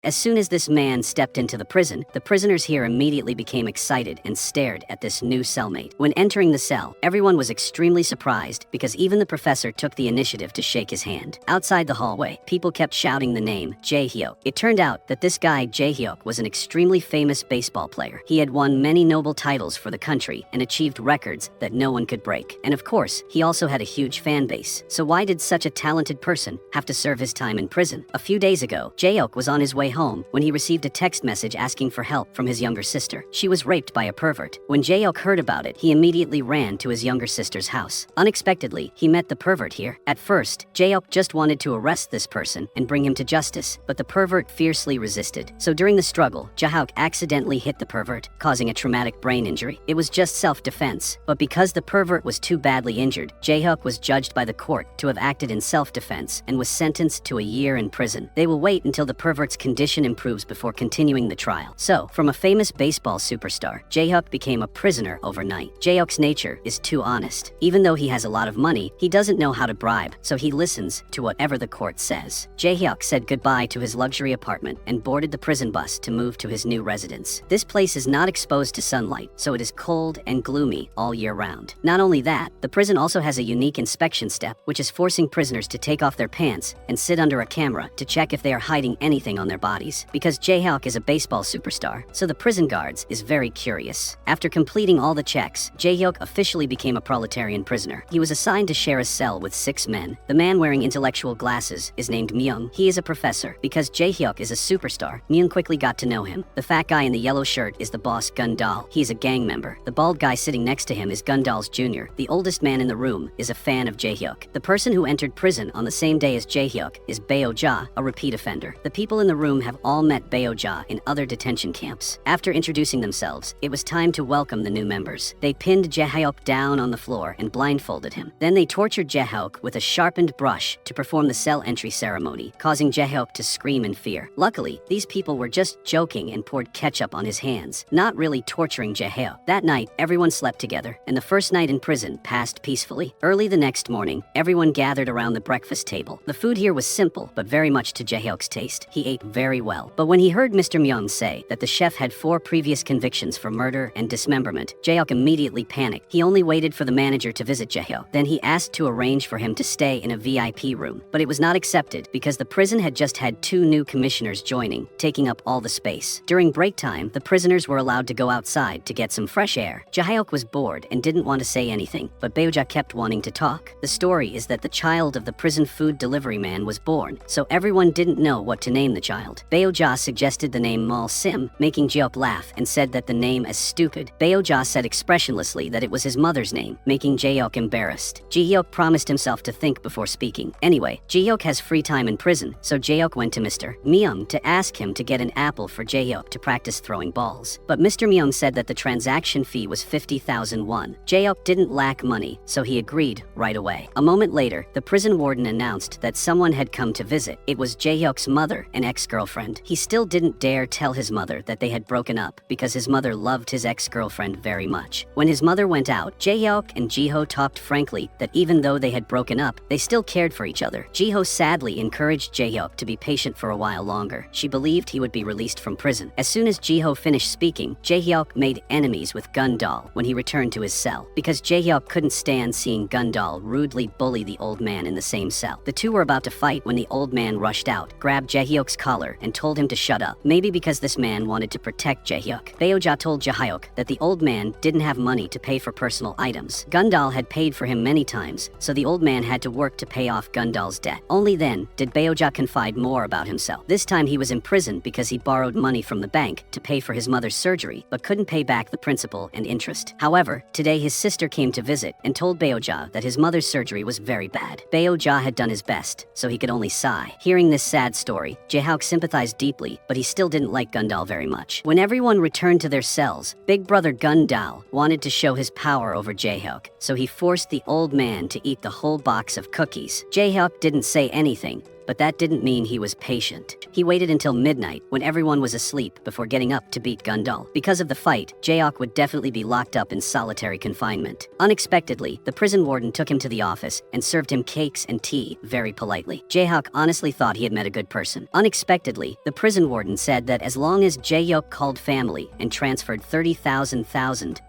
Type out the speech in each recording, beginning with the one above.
As soon as this man stepped into the prison, the prisoners here immediately became excited and stared at this new cellmate. When entering the cell, everyone was extremely surprised because even the professor took the initiative to shake his hand. Outside the hallway, people kept shouting the name Jae-hyuk. It turned out that this guy Jae-hyuk was an extremely famous baseball player. He had won many noble titles for the country and achieved records that no one could break. And of course, he also had a huge fan base. So why did such a talented person have to serve his time in prison? A few days ago, Jae-hyuk was on his way home when he received a text message asking for help from his younger sister. She was raped by a pervert. When Jae-hyuk heard about it, he immediately ran to his younger sister's house. Unexpectedly, he met the pervert here. At first, Jae-hyuk just wanted to arrest this person and bring him to justice, but the pervert fiercely resisted. So during the struggle, Jae-hyuk accidentally hit the pervert, causing a traumatic brain injury. It was just self-defense, but because the pervert was too badly injured, Jae-hyuk was judged by the court to have acted in self-defense and was sentenced to a year in prison. They will wait until the pervert's condition improves before continuing the trial. So, from a famous baseball superstar, Jae-hyuk became a prisoner overnight. Jae-hyuk's nature is too honest. Even though he has a lot of money, he doesn't know how to bribe, so he listens to whatever the court says. Jae-hyuk said goodbye to his luxury apartment and boarded the prison bus to move to his new residence. This place is not exposed to sunlight, so it is cold and gloomy all year round. Not only that, the prison also has a unique inspection step, which is forcing prisoners to take off their pants and sit under a camera to check if they are hiding anything on their bodies. Because Jae-hyuk is a baseball superstar, so the prison guards is very curious. After completing all the checks, Jae-hyuk officially became a proletarian prisoner. He was assigned to share a cell with 6 men. The man wearing intellectual glasses is named Myung. He is a professor. Because Jae-hyuk is a superstar, Myung quickly got to know him. The fat guy in the yellow shirt is the boss Gun-dal. He is a gang member. The bald guy sitting next to him is Gun-dal's junior. The oldest man in the room is a fan of Jae-hyuk. The person who entered prison on the same day as Jae-hyuk is Baeo-ja, a repeat offender. The people in the room have all met Baeo-ja in other detention camps. After introducing themselves, it was time to welcome the new members. They pinned Jae-hyuk down on the floor and blindfolded him. Then they tortured Jae-hyuk with a sharpened brush to perform the cell entry ceremony, causing Jae-hyuk to scream in fear. Luckily, these people were just joking and poured ketchup on his hands, not really torturing Jae-hyuk. That night, everyone slept together, and the first night in prison passed peacefully. Early the next morning, everyone gathered around the breakfast table. The food here was simple, but very much to Jae-hyuk's taste. He ate very well. But when he heard Mr. Myung say that the chef had 4 previous convictions for murder and dismemberment, Jae-hyuk immediately panicked. He only waited for the manager to visit Jae-hyuk. Then he asked to arrange for him to stay in a VIP room, but it was not accepted because the prison had just had 2 new commissioners joining, taking up all the space. During break time, the prisoners were allowed to go outside to get some fresh air. Jae-hyuk was bored and didn't want to say anything, but Baeo-ja kept wanting to talk. The story is that the child of the prison food delivery man was born, so everyone didn't know what to name the child. Baeo-ja suggested the name Mal Sim, making Jae-hyuk laugh and said that the name is stupid. Baeo-ja said expressionlessly that it was his mother's name, making Jae-hyuk embarrassed. Jae-hyuk promised himself to think before speaking. Anyway, Jae-hyuk has free time in prison, so Jae-hyuk went to Mr. Myung to ask him to get an apple for Jae-hyuk to practice throwing balls. But Mr. Myung said that the transaction fee was 50,000 won. Jae-hyuk didn't lack money, so he agreed right away. A moment later, the prison warden announced that someone had come to visit. It was Jae-hyuk's mother, an ex-girlfriend. He still didn't dare tell his mother that they had broken up because his mother loved his ex-girlfriend very much. When his mother went out, Jae-hyuk and Jiho talked frankly that even though they had broken up, they still cared for each other. Jiho sadly encouraged Jae-hyuk to be patient for a while longer. She believed he would be released from prison. As soon as Jiho finished speaking, Jae-hyuk made enemies with Gun-dal when he returned to his cell, because Jae-hyuk couldn't stand seeing Gun-dal rudely bully the old man in the same cell. The two were about to fight when the old man rushed out, grabbed Jae-hyuk's collar, and told him to shut up, maybe because this man wanted to protect Jae-hyuk. Baeo-ja told Jae-hyuk that the old man didn't have money to pay for personal items. Gun-dal had paid for him many times, so the old man had to work to pay off Gun-dal's debt. Only then did Baeo-ja confide more about himself. This time he was imprisoned because he borrowed money from the bank to pay for his mother's surgery, but couldn't pay back the principal and interest. However, today his sister came to visit and told Baeo-ja that his mother's surgery was very bad. Baeo-ja had done his best, so he could only sigh. Hearing this sad story, Jae-hyuk sympathized deeply, but he still didn't like Gun-dal very much. When everyone returned to their cells, big brother Gun-dal wanted to show his power over Jae-hyuk, so he forced the old man to eat the whole box of cookies. Jae-hyuk didn't say anything, but that didn't mean he was patient. He waited until midnight when everyone was asleep before getting up to beat Gundal. Because of the fight, Jae-hyuk would definitely be locked up in solitary confinement. Unexpectedly, the prison warden took him to the office and served him cakes and tea very politely. Jae-hyuk honestly thought he had met a good person. Unexpectedly, the prison warden said that as long as Jae-hyuk called family and transferred 30,000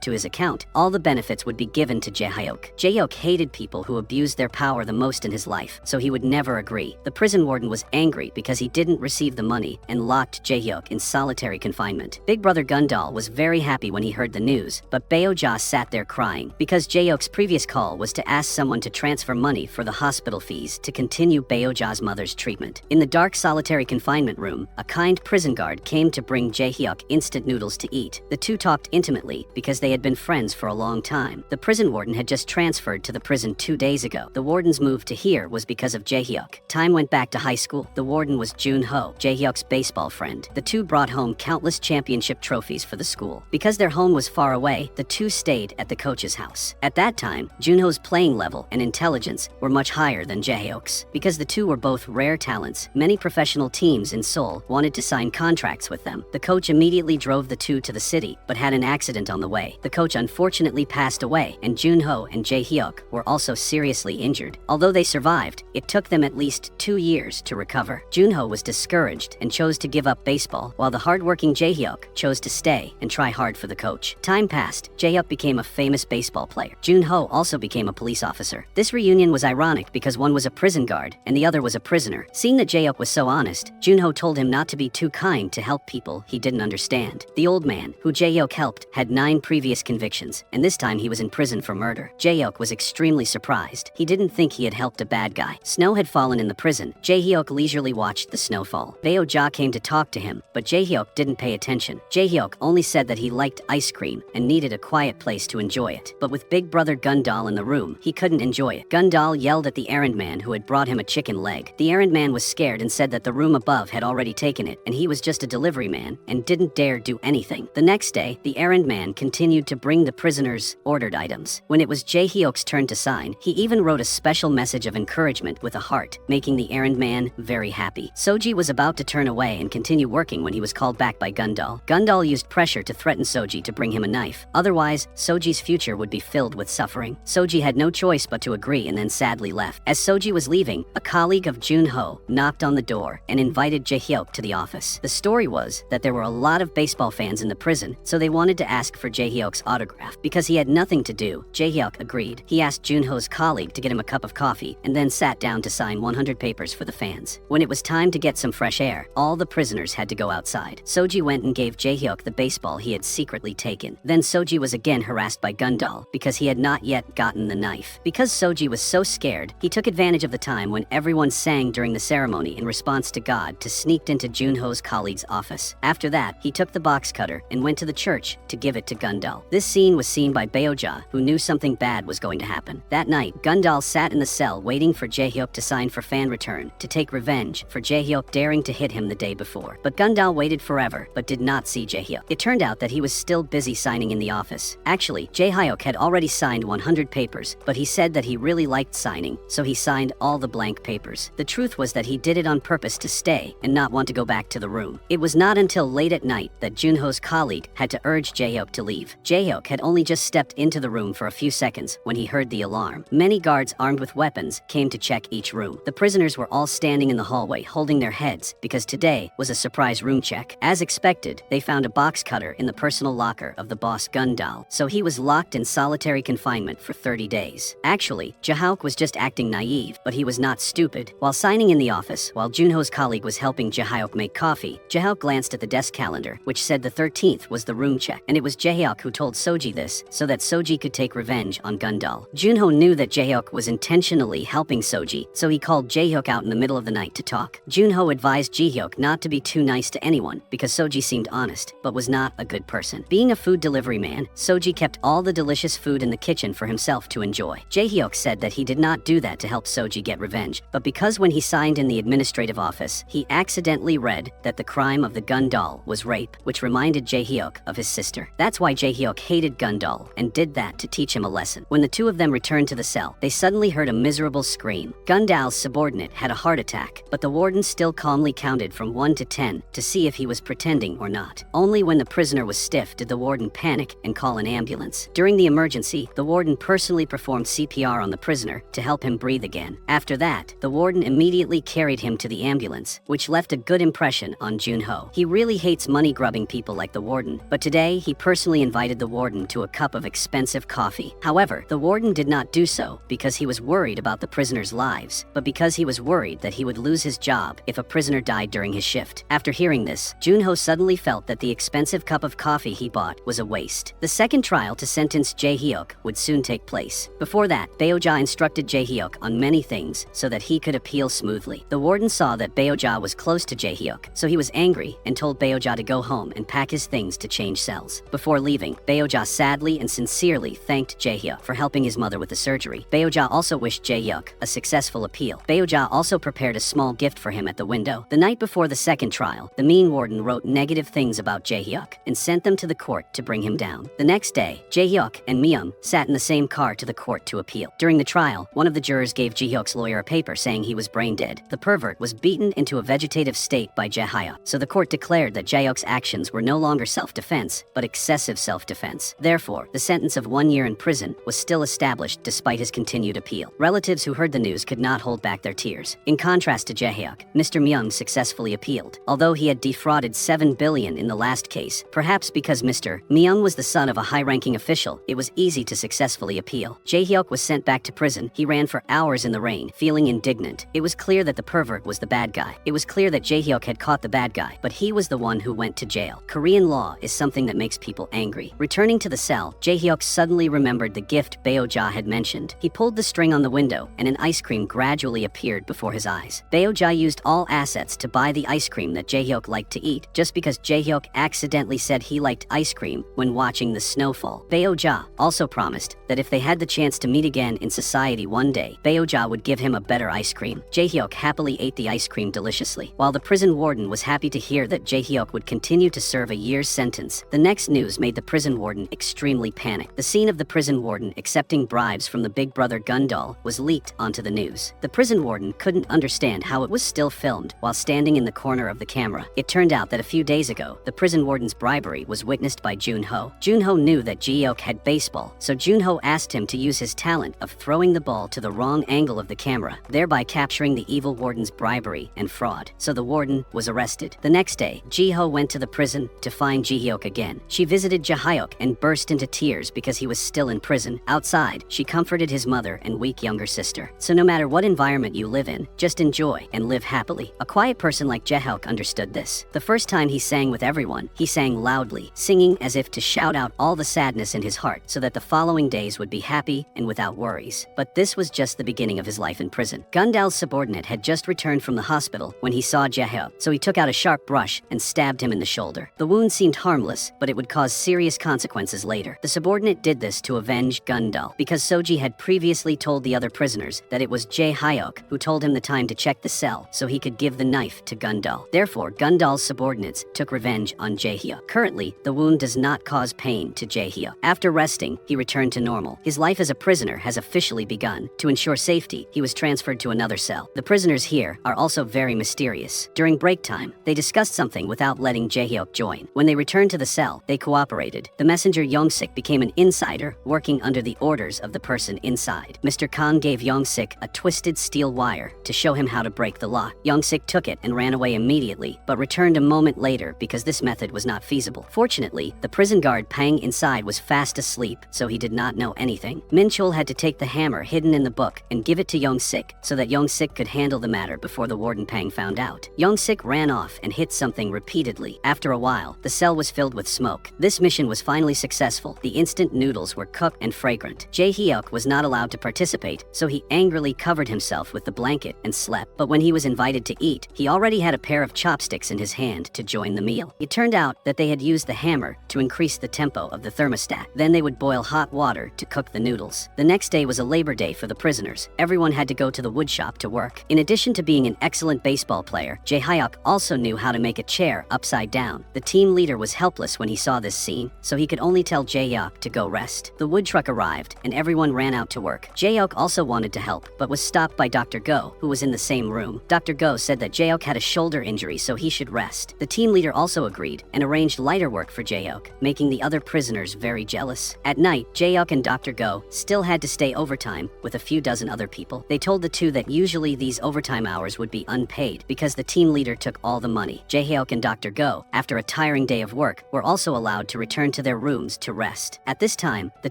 to his account, all the benefits would be given to Jae-hyuk. Jae-hyuk hated people who abused their power the most in his life, so he would never agree. The prison warden was angry because he didn't receive the money and locked Jae-hyuk in solitary confinement. Big brother Gundal was very happy when he heard the news, but Baeo-ja sat there crying because Jae-hyuk's previous call was to ask someone to transfer money for the hospital fees to continue Baeo-ja's mother's treatment. In the dark solitary confinement room, a kind prison guard came to bring Jae-hyuk instant noodles to eat. The two talked intimately because they had been friends for a long time. The prison warden had just transferred to the prison 2 days ago. The warden's move to here was because of Jae-hyuk. Time went back to high school. The warden was Jun-ho, Jae-hyuk's baseball friend. The two brought home countless championship trophies for the school. Because their home was far away, the two stayed at the coach's house. At that time, Jun-ho's playing level and intelligence were much higher than Jae-hyuk's. Because the two were both rare talents, many professional teams in Seoul wanted to sign contracts with them. The coach immediately drove the two to the city, but had an accident on the way. The coach unfortunately passed away, and Jun-ho and Jae-hyuk were also seriously injured. Although they survived, it took them at least 2 years to recover. Jun-ho was discouraged and chose to give up baseball, while the hardworking Jae-hyuk chose to stay and try hard for the coach. Time passed. Jae-hyuk became a famous baseball player. Jun-ho also became a police officer. This reunion was ironic because one was a prison guard and the other was a prisoner. Seeing that Jae-hyuk was so honest, Jun-ho told him not to be too kind to help people he didn't understand. The old man, who Jae-hyuk helped, had 9 previous convictions, and this time he was in prison for murder. Jae-hyuk was extremely surprised. He didn't think he had helped a bad guy. Snow had fallen in the prison. Jae-hyuk leisurely watched the snowfall. Baeo-ja came to talk to him, but Jae-hyuk didn't pay attention. Jae-hyuk only said that he liked ice cream and needed a quiet place to enjoy it. But with big brother Gundal in the room, he couldn't enjoy it. Gundal yelled at the errand man who had brought him a chicken leg. The errand man was scared and said that the room above had already taken it, and he was just a delivery man and didn't dare do anything. The next day, the errand man continued to bring the prisoners ordered items. When it was Jae-hyuk's turn to sign, he even wrote a special message of encouragement with a heart, making the errand man very happy. Soji was about to turn away and continue working when he was called back by Gundal. Gundal used pressure to threaten Soji to bring him a knife. Otherwise, Soji's future would be filled with suffering. Soji had no choice but to agree and then sadly left. As Soji was leaving, a colleague of Jun-ho knocked on the door and invited Jae-hyuk to the office. The story was that there were a lot of baseball fans in the prison, so they wanted to ask for Jae-hyuk's autograph. Because he had nothing to do, Jae-hyuk agreed. He asked Jun-ho's colleague to get him a cup of coffee and then sat down to sign 100 papers for the fans. When it was time to get some fresh air, all the prisoners had to go outside. Soji went and gave Jae-hyuk the baseball he had secretly taken. Then Soji was again harassed by Gundal because he had not yet gotten the knife. Because Soji was so scared, he took advantage of the time when everyone sang during the ceremony in response to God to sneak into Jun-ho's colleague's office. After that, he took the box cutter and went to the church to give it to Gundal. This scene was seen by Baeo-ja, who knew something bad was going to happen. That night, Gundal sat in the cell waiting for Jae-hyuk to sign for fan return to take revenge for Jae-hyuk daring to hit him the day before. But Gundal waited forever but did not see Jae-hyuk. It turned out that he was still busy signing in the office. Actually, Jae-hyuk had already signed 100 papers, but he said that he really liked signing, so he signed all the blank papers. The truth was that he did it on purpose to stay and not want to go back to the room. It was not until late at night that Jun-ho's colleague had to urge Jae-hyuk to leave. Jae-hyuk had only just stepped into the room for a few seconds when he heard the alarm. Many guards armed with weapons came to check each room. The prisoners were all standing in the hallway holding their heads because today was a surprise room check. As expected, they found a box cutter in the personal locker of the boss Gundal, so he was locked in solitary confinement for 30 days. Actually, Jae-hyuk was just acting naive, but he was not stupid. While signing in the office, while Jun-ho's colleague was helping Jae-hyuk make coffee, Jae-hyuk glanced at the desk calendar, which said the 13th was the room check, and it was Jae-hyuk who told Soji this so that Soji could take revenge on Gundal. Jun-ho knew that Jae-hyuk was intentionally helping Soji, so he called Jae-hyuk out in the middle of the night to talk. Jun-ho advised Jae-hyuk not to be too nice to anyone because Soji seemed honest, but was not a good person. Being a food delivery man, Soji kept all the delicious food in the kitchen for himself to enjoy. Jae-hyuk said that he did not do that to help Soji get revenge, but because when he signed in the administrative office, he accidentally read that the crime of the Gundal was rape, which reminded Jae-hyuk of his sister. That's why Jae-hyuk hated Gundal and did that to teach him a lesson. When the two of them returned to the cell, they suddenly heard a miserable scream. Gundal's subordinate had a heart attack, but the warden still calmly counted from 1 to 10 to see if he was pretending or not. Only when the prisoner was stiff did the warden panic and call an ambulance. During the emergency, the warden personally performed CPR on the prisoner to help him breathe again. After that, the warden immediately carried him to the ambulance, which left a good impression on Junho. He really hates money-grubbing people like the warden, but today he personally invited the warden to a cup of expensive coffee. However, the warden did not do so because he was worried about the prisoners' lives, but because he was worried that he would lose his job if a prisoner died during his shift. After hearing this, Junho suddenly felt that the expensive cup of coffee he bought was a waste. The second trial to sentence Jae-hyuk would soon take place. Before that, Baeo-ja instructed Jae-hyuk on many things so that he could appeal smoothly. The warden saw that Baeo-ja was close to Jae-hyuk, so he was angry and told Baeo-ja to go home and pack his things to change cells. Before leaving, Baeo-ja sadly and sincerely thanked Jae-hyuk for helping his mother with the surgery. Baeo-ja also wished Jae-hyuk a successful appeal. Baeo-ja also prepared a small gift for him at the window. The night before the second trial, the mean warden wrote negative things about Jae-hyuk and sent them to the court to bring him down. The next day, Jae-hyuk and Myung sat in the same car to the court to appeal. During the trial, one of the jurors gave Jae-hyuk's lawyer a paper saying he was brain dead. The pervert was beaten into a vegetative state by Jae-hyuk, so the court declared that Jae-hyuk's actions were no longer self-defense, but excessive self-defense. Therefore, the sentence of 1 year in prison was still established despite his continued appeal. Relatives who heard the news could not hold back their tears. In contrast to Jae-hyuk, Mr. Myung successfully appealed. Although he had defrauded 7 billion in the last case, perhaps because Mr. Myung was the son of a high-ranking official, it was easy to successfully appeal. Jae-hyuk was sent back to prison. He ran for hours in the rain, feeling indignant. It was clear that the pervert was the bad guy. It was clear that Jae-hyuk had caught the bad guy, but he was the one who went to jail. Korean law is something that makes people angry. Returning to the cell, Jae-hyuk suddenly remembered the gift Baeo-ja had mentioned. He pulled the string on the window, and an ice cream gradually appeared before his eyes. Baeo-ja used all assets to buy the ice cream that Jae-hyuk liked to eat, just because Jae-hyuk accidentally said he liked ice cream when watching the snowfall. Baeo-ja also promised that if they had the chance to meet again in society one day, Baeo-ja would give him a better ice cream. Jae-hyuk happily ate the ice cream deliciously. While the prison warden was happy to hear that Jae-hyuk would continue to serve a year's sentence, the next news made the prison warden extremely panicked. The scene of the prison warden accepting bribes from the Big Brother gun doll was leaked onto the news. The prison warden couldn't understand how it was still filmed while standing in the corner of the camera. It turned out that a few days ago, the prison warden's bribery was witnessed by Junho. Junho knew that Jae-hyuk had baseball, so Junho asked him to use his talent of throwing the ball to the wrong angle of the camera, thereby capturing the evil warden's bribery and fraud. So the warden was arrested. The next day, Jiho went to the prison to find Jae-hyuk again. She visited Jae-hyuk and burst into tears because he was still in prison. Outside, she comforted his mother and weak younger sister. So no matter what environment you live in, just enjoy and live happily. A quiet person like Jae-hyuk understood this. The first time he sang with everyone, he sang loudly, singing as if to shout out all the sadness in his heart so that the following days would be happy and without worries. But this was just the beginning of his life in prison. Gundal's subordinate had just returned from the hospital when he saw Jae-hyuk, so he took out a sharp brush and stabbed him in the shoulder. The wound seemed harmless, but it would cause serious consequences later. The subordinate did this to avenge Gundal because Soji had previously told the other prisoners that it was Jae-hyuk who told him the time to check the cell so he could give the knife to Gundal. Therefore, Gundal's subordinates took revenge on Jae-hyuk. Currently, the wound does not cause pain to Jae-hyuk. After resting, he returned to normal. His life as a prisoner has officially begun. To ensure safety, he was transferred to another cell. The prisoners here are also very mysterious. During break time, they discussed something without letting Jae-hyuk join. When they returned to the cell, they cooperated. The messenger Young-sik became an insider, working under the orders of the person inside. Mr. Kang gave Young-sik a twisted steel wire to show him how to break the lock. Young-sik took it and ran away immediately, but returned a moment later because this method was not feasible. Fortunately, the prison guard Pang inside was fast asleep, so he did not know anything. Min-chul had to take the hammer hidden in the book and give it to Young-sik so that Young-sik could handle the matter before the warden Pang found out. Young-sik ran off and hit something repeatedly. After a while, the cell was filled with smoke. This mission was finally successful. The instant noodles were cooked and fragrant. Jae-hyuk was not allowed to participate, so he angrily covered himself with the blanket and slept. But when he was invited to eat, he already had a pair of chopsticks in his hand to join the meal. It turned out that they had used the hammer to increase the tempo of the thermostat. Then they would boil hot water to cook the noodles. The next day was a labor day for the prisoners. Everyone had to go to the wood shop to work. In addition to being an excellent baseball player, Jae-hyuk also knew how to make a chair upside down. The team leader was helpless when he saw this scene, so he could only tell Jae-hyuk to go rest. The wood truck arrived, and everyone ran out to work. Jae-hyuk also wanted to help, but was stopped by Dr. Go, who was in the same room. Dr. Go said that Jaehyuk had a shoulder injury, so he should rest. The team leader also agreed and arranged lighter work for Jaehyuk, making the other prisoners very jealous. At night, Jaehyuk and Dr. Go still had to stay overtime with a few dozen other people. They told the two that usually these overtime hours would be unpaid because the team leader took all the money. Jaehyuk and Dr. Go, after a tiring day of work, were also allowed to return to their rooms to rest. At this time, the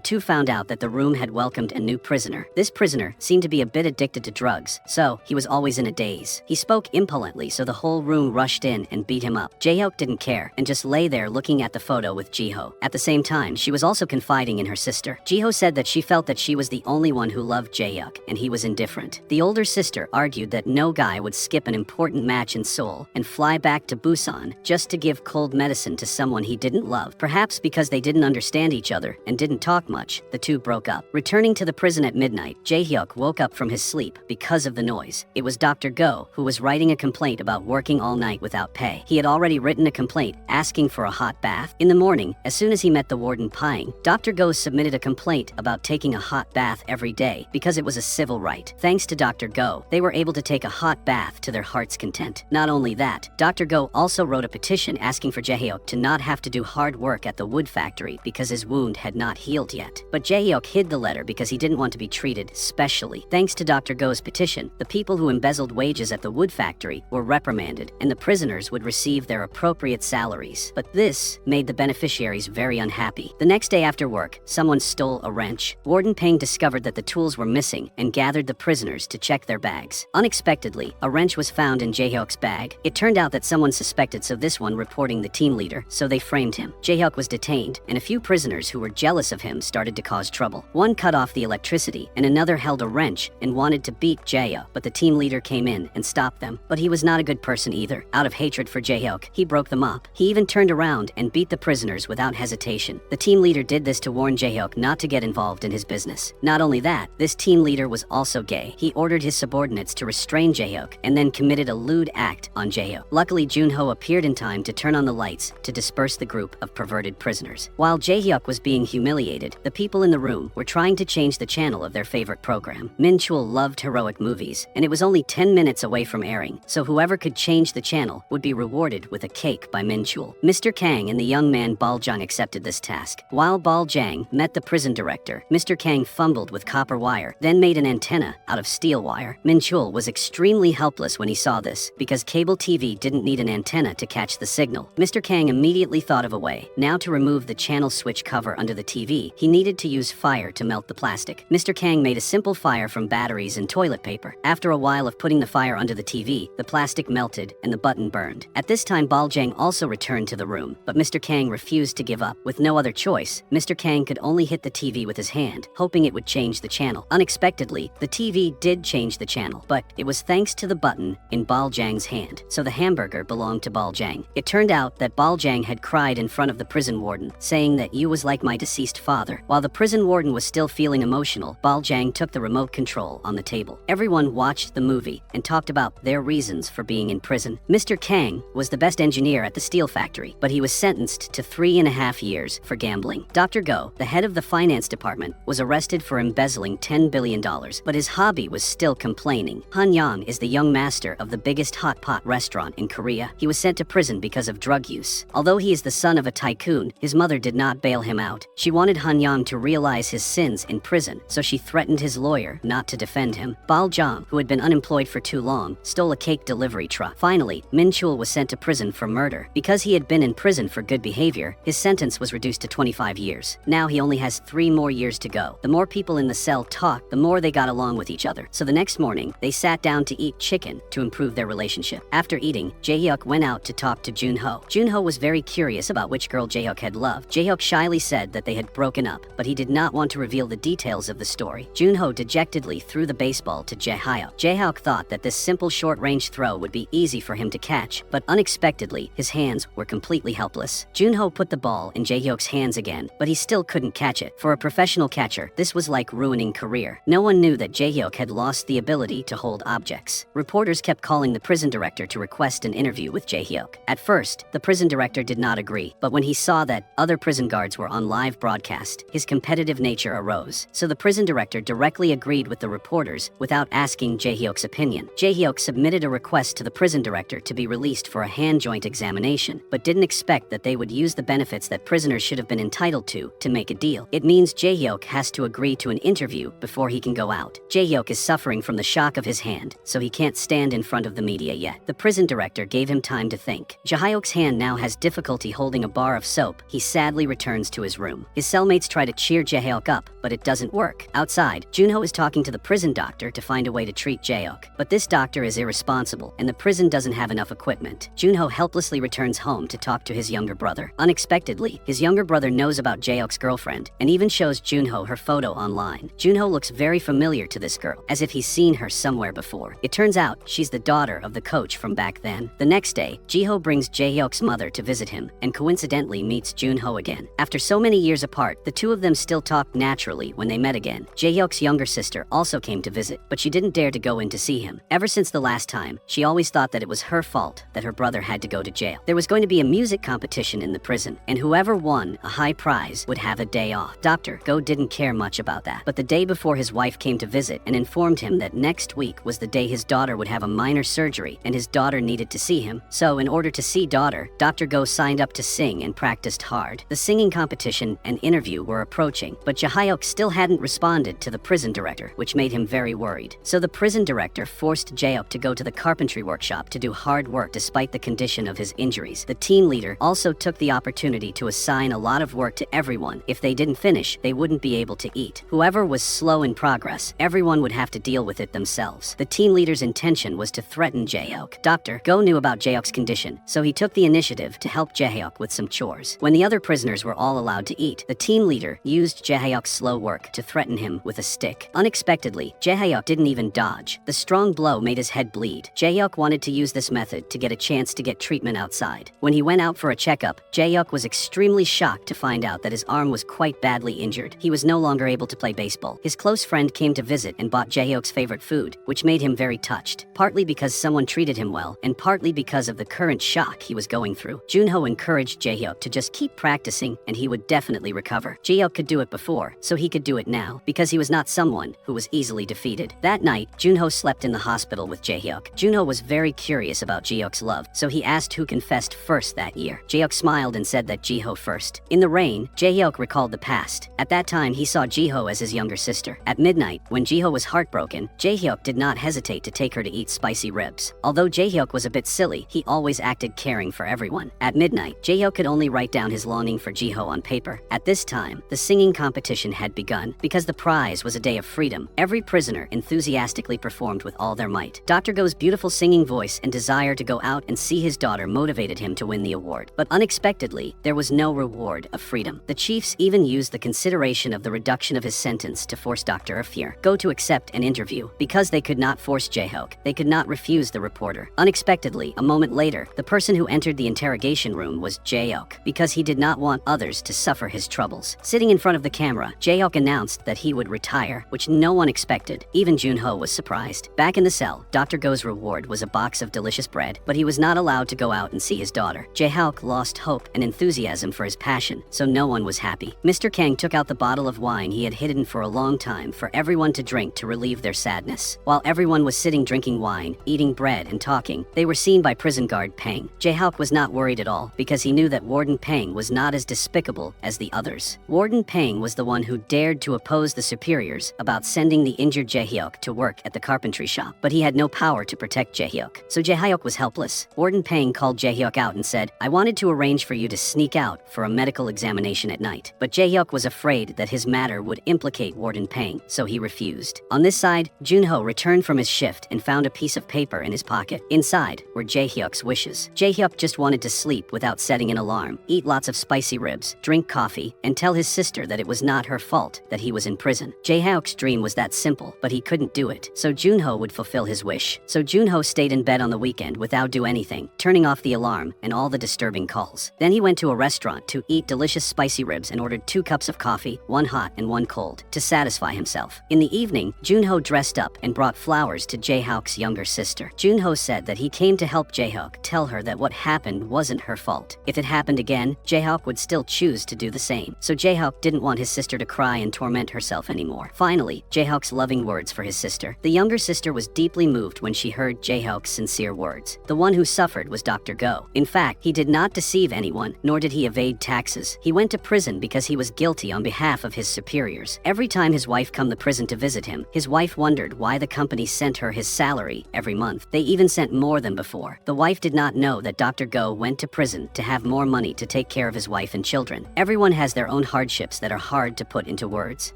two found out that the room had welcomed a new prisoner. This prisoner seemed to be a bit addicted to drugs, so he was always in a daze. He spoke impotently, so the whole room rushed in and beat him up. Jaehyuk didn't care and just lay there looking at the photo with Jiho. At the same time, she was also confiding in her sister. Jiho said that she felt that she was the only one who loved Jaehyuk, and he was indifferent. The older sister argued that no guy would skip an important match in Seoul and fly back to Busan just to give cold medicine to someone he didn't love. Perhaps because they didn't understand each other and didn't talk much, the two broke up. Returning to the prison at midnight, Jaehyuk woke up from his sleep because of the noise. It was Dr. Go who was writing a complaint about working all night without pay. He had already written a complaint asking for a hot bath. In the morning, as soon as he met the warden Pying, Dr. Go submitted a complaint about taking a hot bath every day because it was a civil right. Thanks to Dr. Go, they were able to take a hot bath to their heart's content. Not only that, Dr. Go also wrote a petition asking for Jaehyuk to not have to do hard work at the wood factory because his wound had not healed yet. But Jaehyuk hid the letter because he didn't want to be treated specially. Thanks to Dr. Go's petition, the people who embezzled wages at the wood factory were reprimanded and the prisoners would receive their appropriate salaries. But this made the beneficiaries very unhappy. The next day after work, someone stole a wrench. Warden Peng discovered that the tools were missing and gathered the prisoners to check their bags. Unexpectedly, a wrench was found in Jaehyuk's bag. It turned out that someone suspected, so this one reporting the team leader, so they framed him. Jaehyuk was detained, and a few prisoners who were jealous of him started to cause trouble. One cut off the electricity, and another held a wrench and wanted to beat Jaehyuk, but the team leader came in and stopped them. But he was not a good person either. Out of hatred for Jaehyuk, he broke them up. He even turned around and beat the prisoners without hesitation. The team leader did this to warn Jaehyuk not to get involved in his business. Not only that, this team leader was also gay. He ordered his subordinates to restrain Jaehyuk and then committed a lewd act on Jaehyuk. Luckily, Junho appeared in time to turn on the lights to disperse the group of perverted prisoners. While Jaehyuk was being humiliated, the people in the room were trying to change the channel of their favorite program. Min Chul loved heroic movies, and it was only 10 minutes away from airing, so whoever could change the channel would be rewarded with a cake by Min Chul. Mr. Kang and the young man Bal Jang accepted this task. While Bal Jang met the prison director, Mr. Kang fumbled with copper wire, then made an antenna out of steel wire. Min Chul was extremely helpless when he saw this, because cable TV didn't need an antenna to catch the signal. Mr. Kang immediately thought of a way. Now to remove the channel switch cover under the TV, he needed to use fire to melt the plastic. Mr. Kang made a simple fire from batteries and toilet paper. After a while of putting the fire under the TV, the plastic melted and the button burned. At this time, Bal Jang also returned to the room, but Mr. Kang refused to give up. With no other choice, Mr. Kang could only hit the TV with his hand, hoping it would change the channel. Unexpectedly, the TV did change the channel, but it was thanks to the button in Bal Jang's hand, so the hamburger belonged to Bal Jang. It turned out that Bal Jang had cried in front of the prison warden, saying that you was like my deceased father. While the prison warden was still feeling emotional, Bal Jang took the remote control on the table. Everyone watched the movie and talked about their reasons for being in prison. Mr. Kang was the best engineer at the steel factory, but he was sentenced to 3.5 years for gambling. Dr. Go, the head of the finance department, was arrested for embezzling $10 billion, but his hobby was still complaining. Han Yang is the young master of the biggest hot pot restaurant in Korea. He was sent to prison because of drug use. Although he is the son of a tycoon, his mother did not bail him out. She wanted Han Yang to realize his sins in prison, so she threatened his lawyer not to defend him. Bal Jang, who had been unemployed for too long, stole a cake delivery truck. Finally, Min Chul was sent to prison for murder. Because he had been in prison for good behavior, his sentence was reduced to 25 years. Now he only has 3 more years to go. The more people in the cell talked, the more they got along with each other. So the next morning, they sat down to eat chicken to improve their relationship. After eating, Jaehyuk went out to talk to Junho. Junho was very curious about which girl Jaehyuk had loved. Jaehyuk shyly said that they had broken up, but he did not want to reveal the details of the story. Junho dejectedly threw the baseball to Jaehyuk. Jaehyuk thought that this simple short-range throw would be easy for him to catch, but unexpectedly, his hands were completely helpless. Junho put the ball in Jaehyuk's hands again, but he still couldn't catch it. For a professional catcher, this was like ruining career. No one knew that Jaehyuk had lost the ability to hold objects. Reporters kept calling the prison director to request an interview with Jaehyuk. At first, the prison director did not agree, but when he saw that other prison guards were on live broadcast, his competitive nature arose. So the prison director directly agreed with the reporters without asking Jae-hyuk's opinion. Jae-hyuk submitted a request to the prison director to be released for a hand joint examination, but didn't expect that they would use the benefits that prisoners should have been entitled to make a deal. It means Jae-hyuk has to agree to an interview before he can go out. Jae-hyuk is suffering from the shock of his hand, so he can't stand in front of the media yet. The prison director gave him time to think. Jae-hyuk's hand now has difficulty holding a bar of soap. He sadly returns to his room. His cellmates try to cheer Jae-hyuk up, but it doesn't work. Outside, Junho is talking to the prison doctor to find a way to treat Jae-hyuk, but this doctor is irresponsible, and the prison doesn't have enough equipment. Junho helplessly returns home to talk to his younger brother. Unexpectedly, his younger brother knows about Jae-hyuk's girlfriend, and even shows Junho her photo online. Junho looks very familiar to this girl, as if he's seen her somewhere before. It turns out she's the daughter of the coach from back then. The next day, Jiho brings Jae-hyuk's mother to visit him, and coincidentally meets Junho again. After so many years apart, the two of them still talk naturally when they met again. Jae-hyuk's younger sister also came to visit, but she didn't dare to go in to see him. Ever since the last time, she always thought that it was her fault that her brother had to go to jail. There was going to be a music competition in the prison, and whoever won a high prize would have a day off. Dr. Go didn't care much about that, but the day before his wife came to visit and informed him that next week was the day his daughter would have a minor surgery and his daughter needed to see him. So in order to see daughter, Dr. Go signed up to sing and practiced hard. The singing competition and interview were approaching, but Jae-hyuk still hadn't responded to the prison director, which made him very worried. So the prison director forced Jae-hyuk to go to the carpentry workshop to do hard work despite the condition of his injuries. The team leader also took the opportunity to assign a lot of work to everyone. If they didn't finish, they wouldn't be able to eat. Whoever was slow in progress, everyone would have to deal with it themselves. The team leader's intention was to threaten Jae-hyuk. Dr. Go knew about Jae-hyuk's condition, so he took the initiative to help Jae-hyuk with some chores. When the other prisoners were all allowed to eat, the team leader used Jae-hyuk's slow work to threaten him with a stick. Unexpectedly, Jae-hyuk didn't even dodge. The strong blow made his head bleed. Jae-hyuk wanted to use this method to get a chance to get treatment outside. When he went out for a checkup, Jae-hyuk was extremely shocked to find out that his arm was quite badly injured. He was no longer able to play baseball. His close friend came to visit and bought Jae-hyuk's favorite food, which made him very touched, partly because someone treated him well, and partly because of the current shock he was going through. Junho encouraged Jae-hyuk to just keep practicing and he would definitely recover. Jae-hyuk could do it before, so he could do it now, because he was not someone who was easily defeated. That night, Junho slept in the hospital with Jae-hyuk. Junho was very curious about Jae-hyuk's love, so he asked who confessed first that year. Jae-hyuk smiled and said that Jiho first. In the rain, Jae-hyuk recalled the past. At that time, he saw Jiho as his younger sister. At midnight, when Jiho was heartbroken, Jae-hyuk did not hesitate to take her to eat spicy ribs. Although Jae-hyuk was a bit silly, he always acted caring for everyone. At midnight, Jae-hyuk could only write down his longing for Jiho on paper. At this time, the singing competition had begun. Because the prize was a day of freedom, every prisoner enthusiastically performed with all their might. Dr. Go's beautiful singing voice and desire to go out and see his daughter motivated him to win the award. But unexpectedly, there was no reward of freedom. The chiefs even used the consideration of the reduction of his sentence to force Dr. Go to accept an interview. Because they could not force Jae-hyuk, they could not refuse the reporter. Unexpectedly, a moment later, the person who entered the interrogation room was Jae-hyuk, because he did not want others to suffer his troubles. Sitting in front of the camera, Jae-hyuk announced that he would retire, which no one expected. Even Junho was surprised. Back in the cell, Dr. Go's reward was a box of delicious bread, but he was not allowed to go out and see his daughter. Jae-hyuk lost hope and enthusiasm for his passion, so no one was happy. Mr. Kang took out the bottle of wine he had hidden for a long time for everyone to drink to relieve their sadness. While everyone was sitting drinking wine, eating bread, and talking, they were seen by prison guard Pang. Jae-hyuk was not worried at all, because he knew that Warden Pang was not as despicable as the others. Warden Pang was the one who dared to oppose the superiors about sending the injured Jae-hyuk to work at the carpentry shop, but he had no power to protect Jae-hyuk, so Jae-hyuk was helpless. Warden Pang called Jae-hyuk out and said, "I wanted to arrange for you to sneak out for a medical examination at night." But Jae-hyuk was afraid that his matter would implicate Warden Pang, so he refused. On this side, Junho returned from his shift and found a piece of paper in his pocket. Inside were Jae-hyuk's wishes. Jae-hyuk just wanted to sleep without setting an alarm, eat lots of spicy ribs, drink coffee, and tell his sister that it was not her fault that he was in prison. Jae-hyuk's dream was that simple, but he couldn't do it, so Junho would fulfill his wish. So Junho stayed in bed on the weekend without doing anything, turning off the alarm and all the disturbing calls. Then he went to a restaurant to eat delicious spicy ribs and ordered 2 cups of coffee, 1 hot and 1 cold, to satisfy himself. In the evening, Junho dressed up and brought flowers to Jae-hyuk's younger sister. Junho said that he came to help Jae-hyuk tell her that what happened wasn't her fault. If it happened again, Jae-hyuk would still choose to do the same. So Jae-hyuk didn't want his sister to cry and torment herself anymore. Finally, Jae-hyuk's loving words for his sister. The younger sister was deeply moved when she heard Jae-hyuk's sincere words. The one who suffered was Dr. Go. In fact, he did not deceive anyone, nor did he evade taxes. He went to prison because he was guilty on behalf of his superiors. Every time his wife come to prison to visit him, his wife wondered why the company sent her his salary every month. They even sent more than before. The wife did not know that Dr. Go went to prison to have more money to take care of his wife and children. Everyone has their own hardships that are hard to put into words.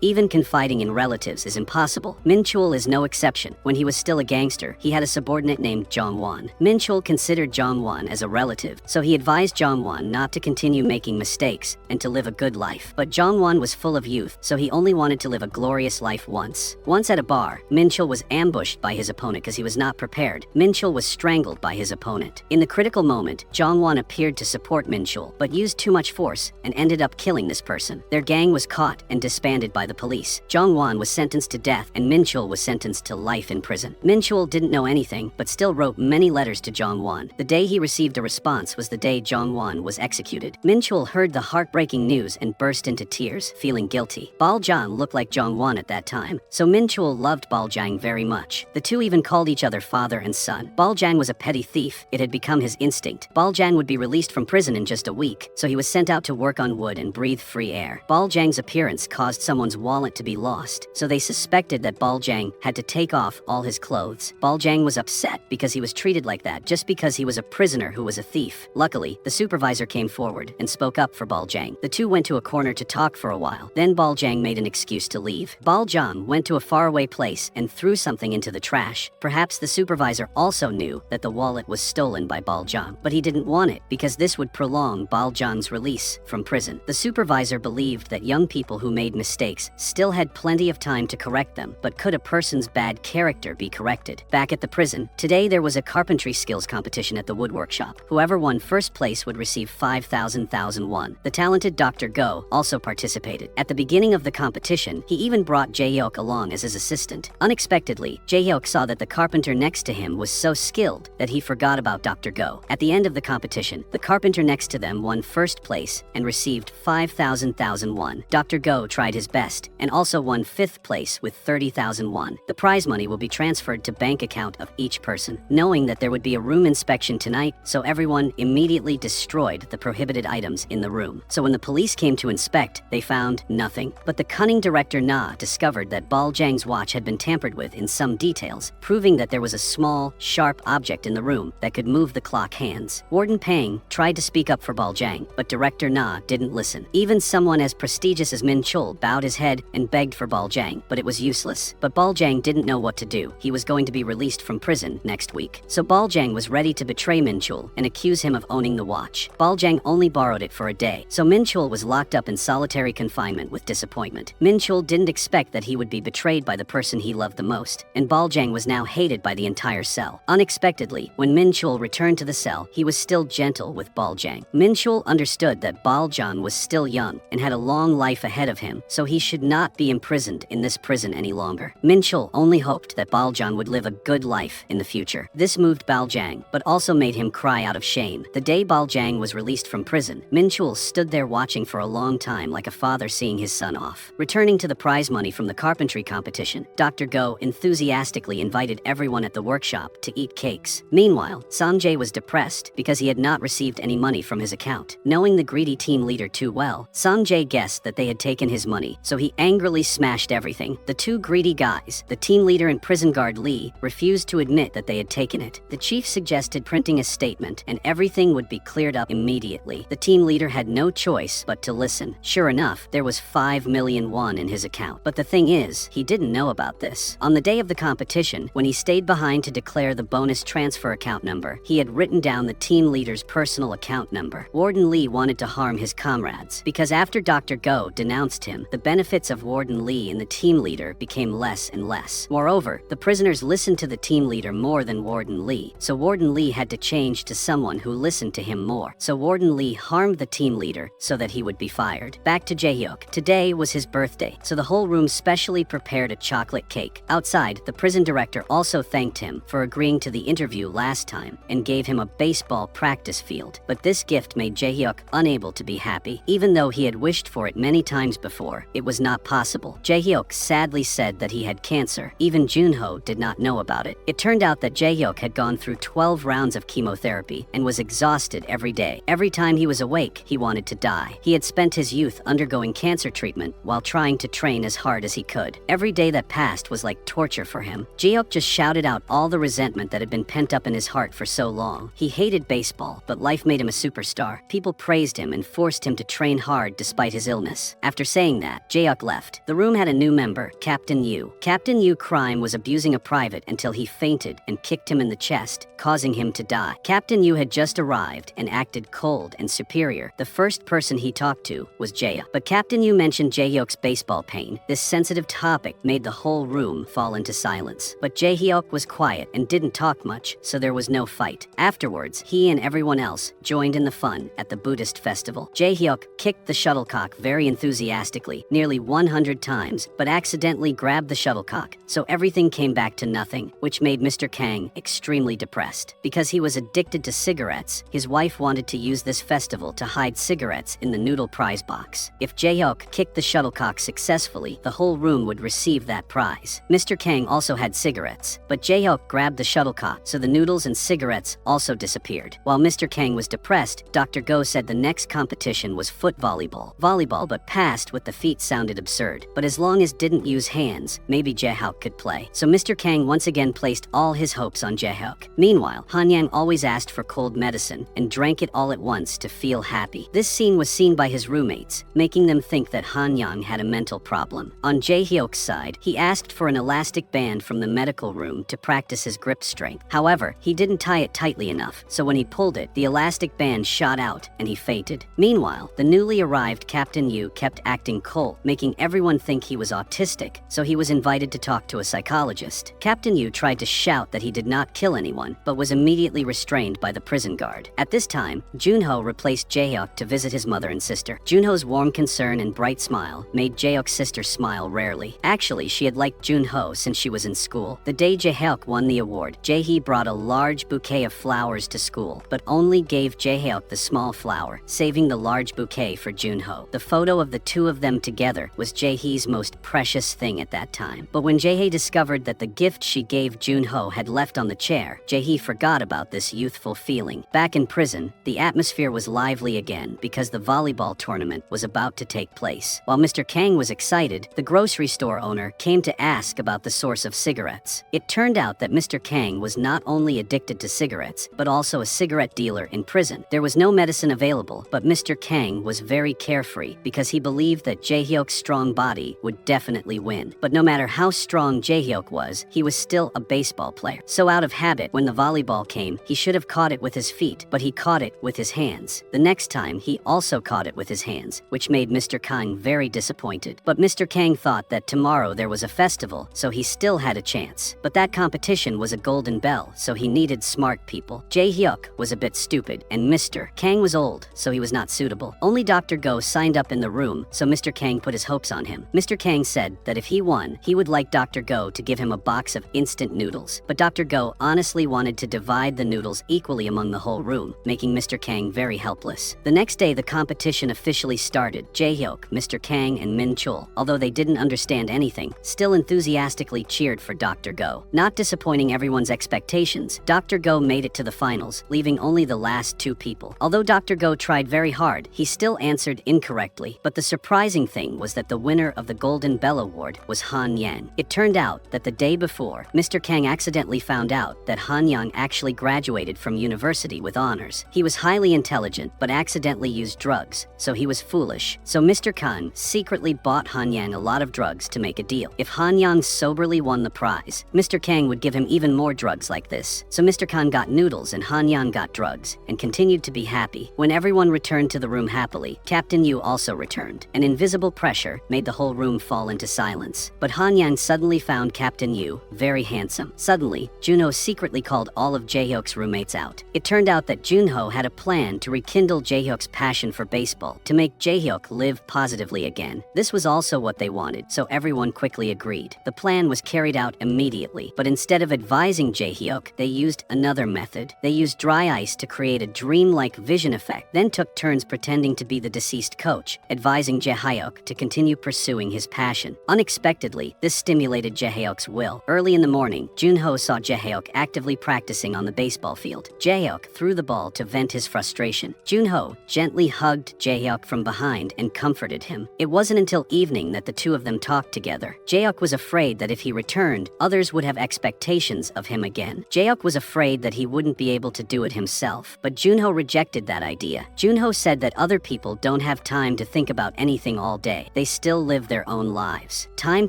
Even confiding in relatives is impossible. Min-chul is no exception. When he was still a gangster, he had a subordinate named Jong-won. Min-chul considered Jong-won as a relative, so he advised Jong-won not to continue making mistakes and to live a good life. But Jong-won was full of youth, so he only wanted to live a glorious life once. Once at a bar, Min-chul was ambushed by his opponent because he was not prepared. Min-chul was strangled by his opponent. In the critical moment, Jong-won appeared to support Min-chul, but used too much force and ended up killing this person. Their gang was caught and disbanded by the police. Jong-won was sentenced to death and Min-chul was sentenced to life in prison. Min-chul didn't know anything, but still wrote many letters to Jong-won. The day he received a response was the day Jong-won was executed. Min-chul heard the heartbreaking news and burst into tears, feeling guilty. Bal-jang looked like Jong-won at that time, so Min-chul loved Bal-jang very much. The two even called each other father and son. Bal-jang was a petty thief. It had become his instinct. Bal-jang would be released from prison in just a week, so he was sent out to work on wood and breathe free air. Bal-jang's appearance caused someone's wallet to be lost, so they suspected that Bal-jang had to take off all his clothes. Bal-jang was upset because he was treated like that just because he was a prisoner who was a thief. Luckily, the supervisor came forward and spoke up for Bal-jang. The two went to a corner to talk for a while. Then Bal-jang made an excuse to leave. Bal-jang went to a faraway place and threw something into the trash. Perhaps the supervisor also knew that the wallet was stolen by Bal-jang, but he didn't want it because this would prolong Bal-jang's release from prison. The supervisor believed that young people who made mistakes still had plenty of time to correct them, but could a person's bad character be corrected? Back at the prison, today there was a carpentry skills competition at the woodwork shop. Whoever won first place would receive 5,000 won. The talented Dr. Go also participated. At the beginning of the competition, he even brought Jae-hyuk along as his assistant. Unexpectedly, Jae-hyuk saw that the carpenter next to him was so skilled that he forgot about Dr. Go. At the end of the competition, the carpenter next to them won first place and received 5,000 won. Dr. Go tried his best and also won fifth place with 30,000 won. The prize money will be transferred to bank account of each person. Knowing that there would be a room inspection tonight, so everyone immediately destroyed the prohibited items in the room. So when the police came to inspect, they found nothing. But the cunning director Na discovered that Bal-jang's watch had been tampered with in some details, proving that there was a small, sharp object in the room that could move the clock hands. Warden Pang tried to speak up for Bal-jang, but director Na didn't listen. Even someone as prestigious as Min-chul bowed his head and begged for Bal-jang, but it was useless. But Bal-jang didn't know what to do. He was going to be released from prison next week. So Bal-jang was ready to betray Min-chul and accuse him of owning the watch. Bal-jang only borrowed it for a day, so Min-chul was locked up in solitary confinement with disappointment. Min-chul didn't expect that he would be betrayed by the person he loved the most, and Bal-jang was now hated by the entire cell. Unexpectedly, when Min-chul returned to the cell, he was still gentle with Bal-jang. Min-chul understood that Bal-jang was still young and had a long life ahead of him, so he should not be imprisoned in this prison any longer. Min-chul only hoped that Bal-jang would live a good life in the future. This moved Bal-jang, but also made him cry out of shame. The day Bal-jang was released from prison, Min-chul stood there watching for a long time like a father seeing his son off. Returning to the prize money from the carpentry competition, Dr. Go enthusiastically invited everyone at the workshop to eat cakes. Meanwhile, Sang-jae was depressed because he had not received any money from his account. Knowing the greedy team leader too well, Sang-jae guessed that they had taken his money, so he angrily smashed everything. The two greedy guys, the team leader and prison guard Lee, refused to admit that they had taken it. The chief suggested printing a statement and everything would be cleared up immediately. The team leader had no choice but to listen. Sure enough, there was 5 million won in his account. But the thing is, he didn't know about this. On the day of the competition, when he stayed behind to declare the bonus transfer account number, he had written down the team leader's personal account number. Warden Lee wanted to harm his comrades, because after Dr. Go denounced him, the benefits of Warden Lee and the team leader became less and less. Moreover, the prisoners listened to the team leader more than Warden Lee, so Warden Lee had to change to someone who listened to him more. So Warden Lee harmed the team leader so that he would be fired. Back to Jae-hyuk. Today was his birthday, so the whole room specially prepared a chocolate cake. Outside, the prison director also thanked him for agreeing to the interview last time and gave him a baseball practice field. But this gift made Jae-hyuk unable to be happy. Even though he had wished for it many times before, it was not possible. Jae-hyuk sadly said that he had cancer. Even Junho did not know about it. It turned out that Jae-hyuk had gone through 12 rounds of chemotherapy and was exhausted every day. Every time he was awake, he wanted to die. He had spent his youth undergoing cancer treatment while trying to train as hard as he could. Every day that passed was like torture for him. Jae-hyuk just shouted out all the resentment that had been pent up in his heart for so long. He hated baseball, but life made him a superstar. People praised him and forced him to train hard despite his illness. After saying that, Jae-hyuk left. The room had a new member, Captain Yu. Captain Yu Crime was abusing a private until he fainted and kicked him in the chest, causing him to die. Captain Yu had just arrived and acted cold and superior. The first person he talked to was Jae-hyuk. But Captain Yu mentioned Jae-hyuk's baseball pain. This sensitive topic made the whole room fall into silence. But Jae-hyuk was quiet and didn't talk much, so there was no fight. Afterwards, he and everyone else joined in the fun at the Buddhist festival. Jae-hyuk kicked the shuttlecock very enthusiastically, nearly 100 times, but accidentally grabbed the shuttlecock, so everything came back to nothing, which made Mr. Kang extremely depressed. Because he was addicted to cigarettes, his wife wanted to use this festival to hide cigarettes in the noodle prize box. If Jae-hyuk kicked the shuttlecock successfully, the whole room would receive that prize. Mr. Kang also had cigarettes, but Jae-hyuk grabbed the shuttlecock, so the noodles and cigarettes also disappeared. While Mr. Kang was depressed, Dr. Go said the next competition was foot volleyball. Volleyball but passed with the feet sounded absurd, but as long as didn't use hands, maybe Jae-hyuk could play. So Mr. Kang once again placed all his hopes on Jae-hyuk. Meanwhile, Han-yang always asked for cold medicine and drank it all at once to feel happy. This scene was seen by his roommates, making them think that Han-yang had a mental problem. On Jae-hyuk's side, he asked for an elastic band from the medical room to practice his grip strength. However, he didn't tie it tightly enough, so when he pulled it, the elastic band shot out and he fainted. Meanwhile, the newly arrived Captain Yu kept acting cold, making everyone think he was autistic, so he was invited to talk to a psychologist. Captain Yu tried to shout that he did not kill anyone, but was immediately restrained by the prison guard. At this time, Junho replaced Jae-hyuk to visit his mother and sister. Junho's warm concern and bright smile made Jae-hyuk's sister smile rarely. Actually, she had liked Junho since she was in school. The day Jae-hyuk won the award, Jae-hee brought a large bouquet of flowers to school, but only gave Jae-hyuk the small flower, saving the large bouquet for Junho. The photo of the two of them together was Jae-hee's most precious thing at that time. But when Jae-hee discovered that the gift she gave Junho had left on the chair, Jae-hee forgot about this youthful feeling. Back in prison, the atmosphere was lively again because the volleyball tournament was about to take place. While Mr. Kang was excited, the grocery store owner came to ask about the source of cigarettes. It turned out that Mr. Kang was not only addicted to cigarettes, but also a cigarette dealer in prison. There was no medicine available, but Mr. Kang was very carefree because he believed that Jae-hyuk's strong body would definitely win. But no matter how strong Jae-hyuk was, he was still a baseball player. So out of habit, when the volleyball came, he should have caught it with his feet, but he caught it with his hands. The next time, he also caught it with his hands, which made Mr. Kang very disappointed. But Mr. Kang thought that tomorrow there was a festival, so he still had a chance. But that competition was a golden bell, so he needed smart people. Jae-hyuk was a bit stupid, and Mr. Kang was old, so he was not suitable. Only Dr. Go signed up in the room, so Mr. Kang put his hopes on him. Mr. Kang said that if he won, he would like Dr. Go to give him a box of instant noodles. But Dr. Go honestly wanted to divide the noodles equally among the whole room, making Mr. Kang very helpless. The next day, the competition officially started. Jae-hyuk, Mr. Kang, and Min Chul, although they didn't understand anything, still enthusiastically cheered for Dr. Go. Not disappointing everyone's expectations, Dr. Go made it to the finals, leaving only the last two people. Although Dr. Go tried very hard, he still answered incorrectly. But the surprising thing was that the winner of the Golden Bell Award was Han Yang. It turned out that the day before, Mr. Kang accidentally found out that Han Yang actually graduated from university with honors. He was highly intelligent, but accidentally used drugs, so he was foolish. So Mr. Kang secretly bought Han Yang a lot of drugs to make a deal. If Han Yang soberly won the prize, Mr. Kang would give him even more drugs like this. So Mr. Kang got noodles and Han Yang got drugs, and continued to be happy. When everyone returned to the room happily, Captain Yu also returned. An invisible pressure made the whole room fall into silence. But Han Yang suddenly found Captain Yu very handsome. Suddenly, Junho secretly called all of Jae-hyuk's roommates out. It turned out that Junho had a plan to rekindle Jae-hyuk's passion for baseball, to make Jae-hyuk live positively again. This was also what they wanted, so everyone quickly agreed. The plan was carried out immediately, but instead of advising Jae-hyuk, they used another method. They used dry ice to create a dreamlike vision effect, then took turns pretending to be the deceased coach, advising Jae-hyuk to continue pursuing his passion. Unexpectedly, this stimulated violated Jaehyuk's will. Early in the morning, Junho saw Jaehyuk actively practicing on the baseball field. Jaehyuk threw the ball to vent his frustration. Junho gently hugged Jaehyuk from behind and comforted him. It wasn't until evening that the two of them talked together. Jaehyuk was afraid that if he returned, others would have expectations of him again. Jaehyuk was afraid that he wouldn't be able to do it himself, but Junho rejected that idea. Junho said that other people don't have time to think about anything all day. They still live their own lives. Time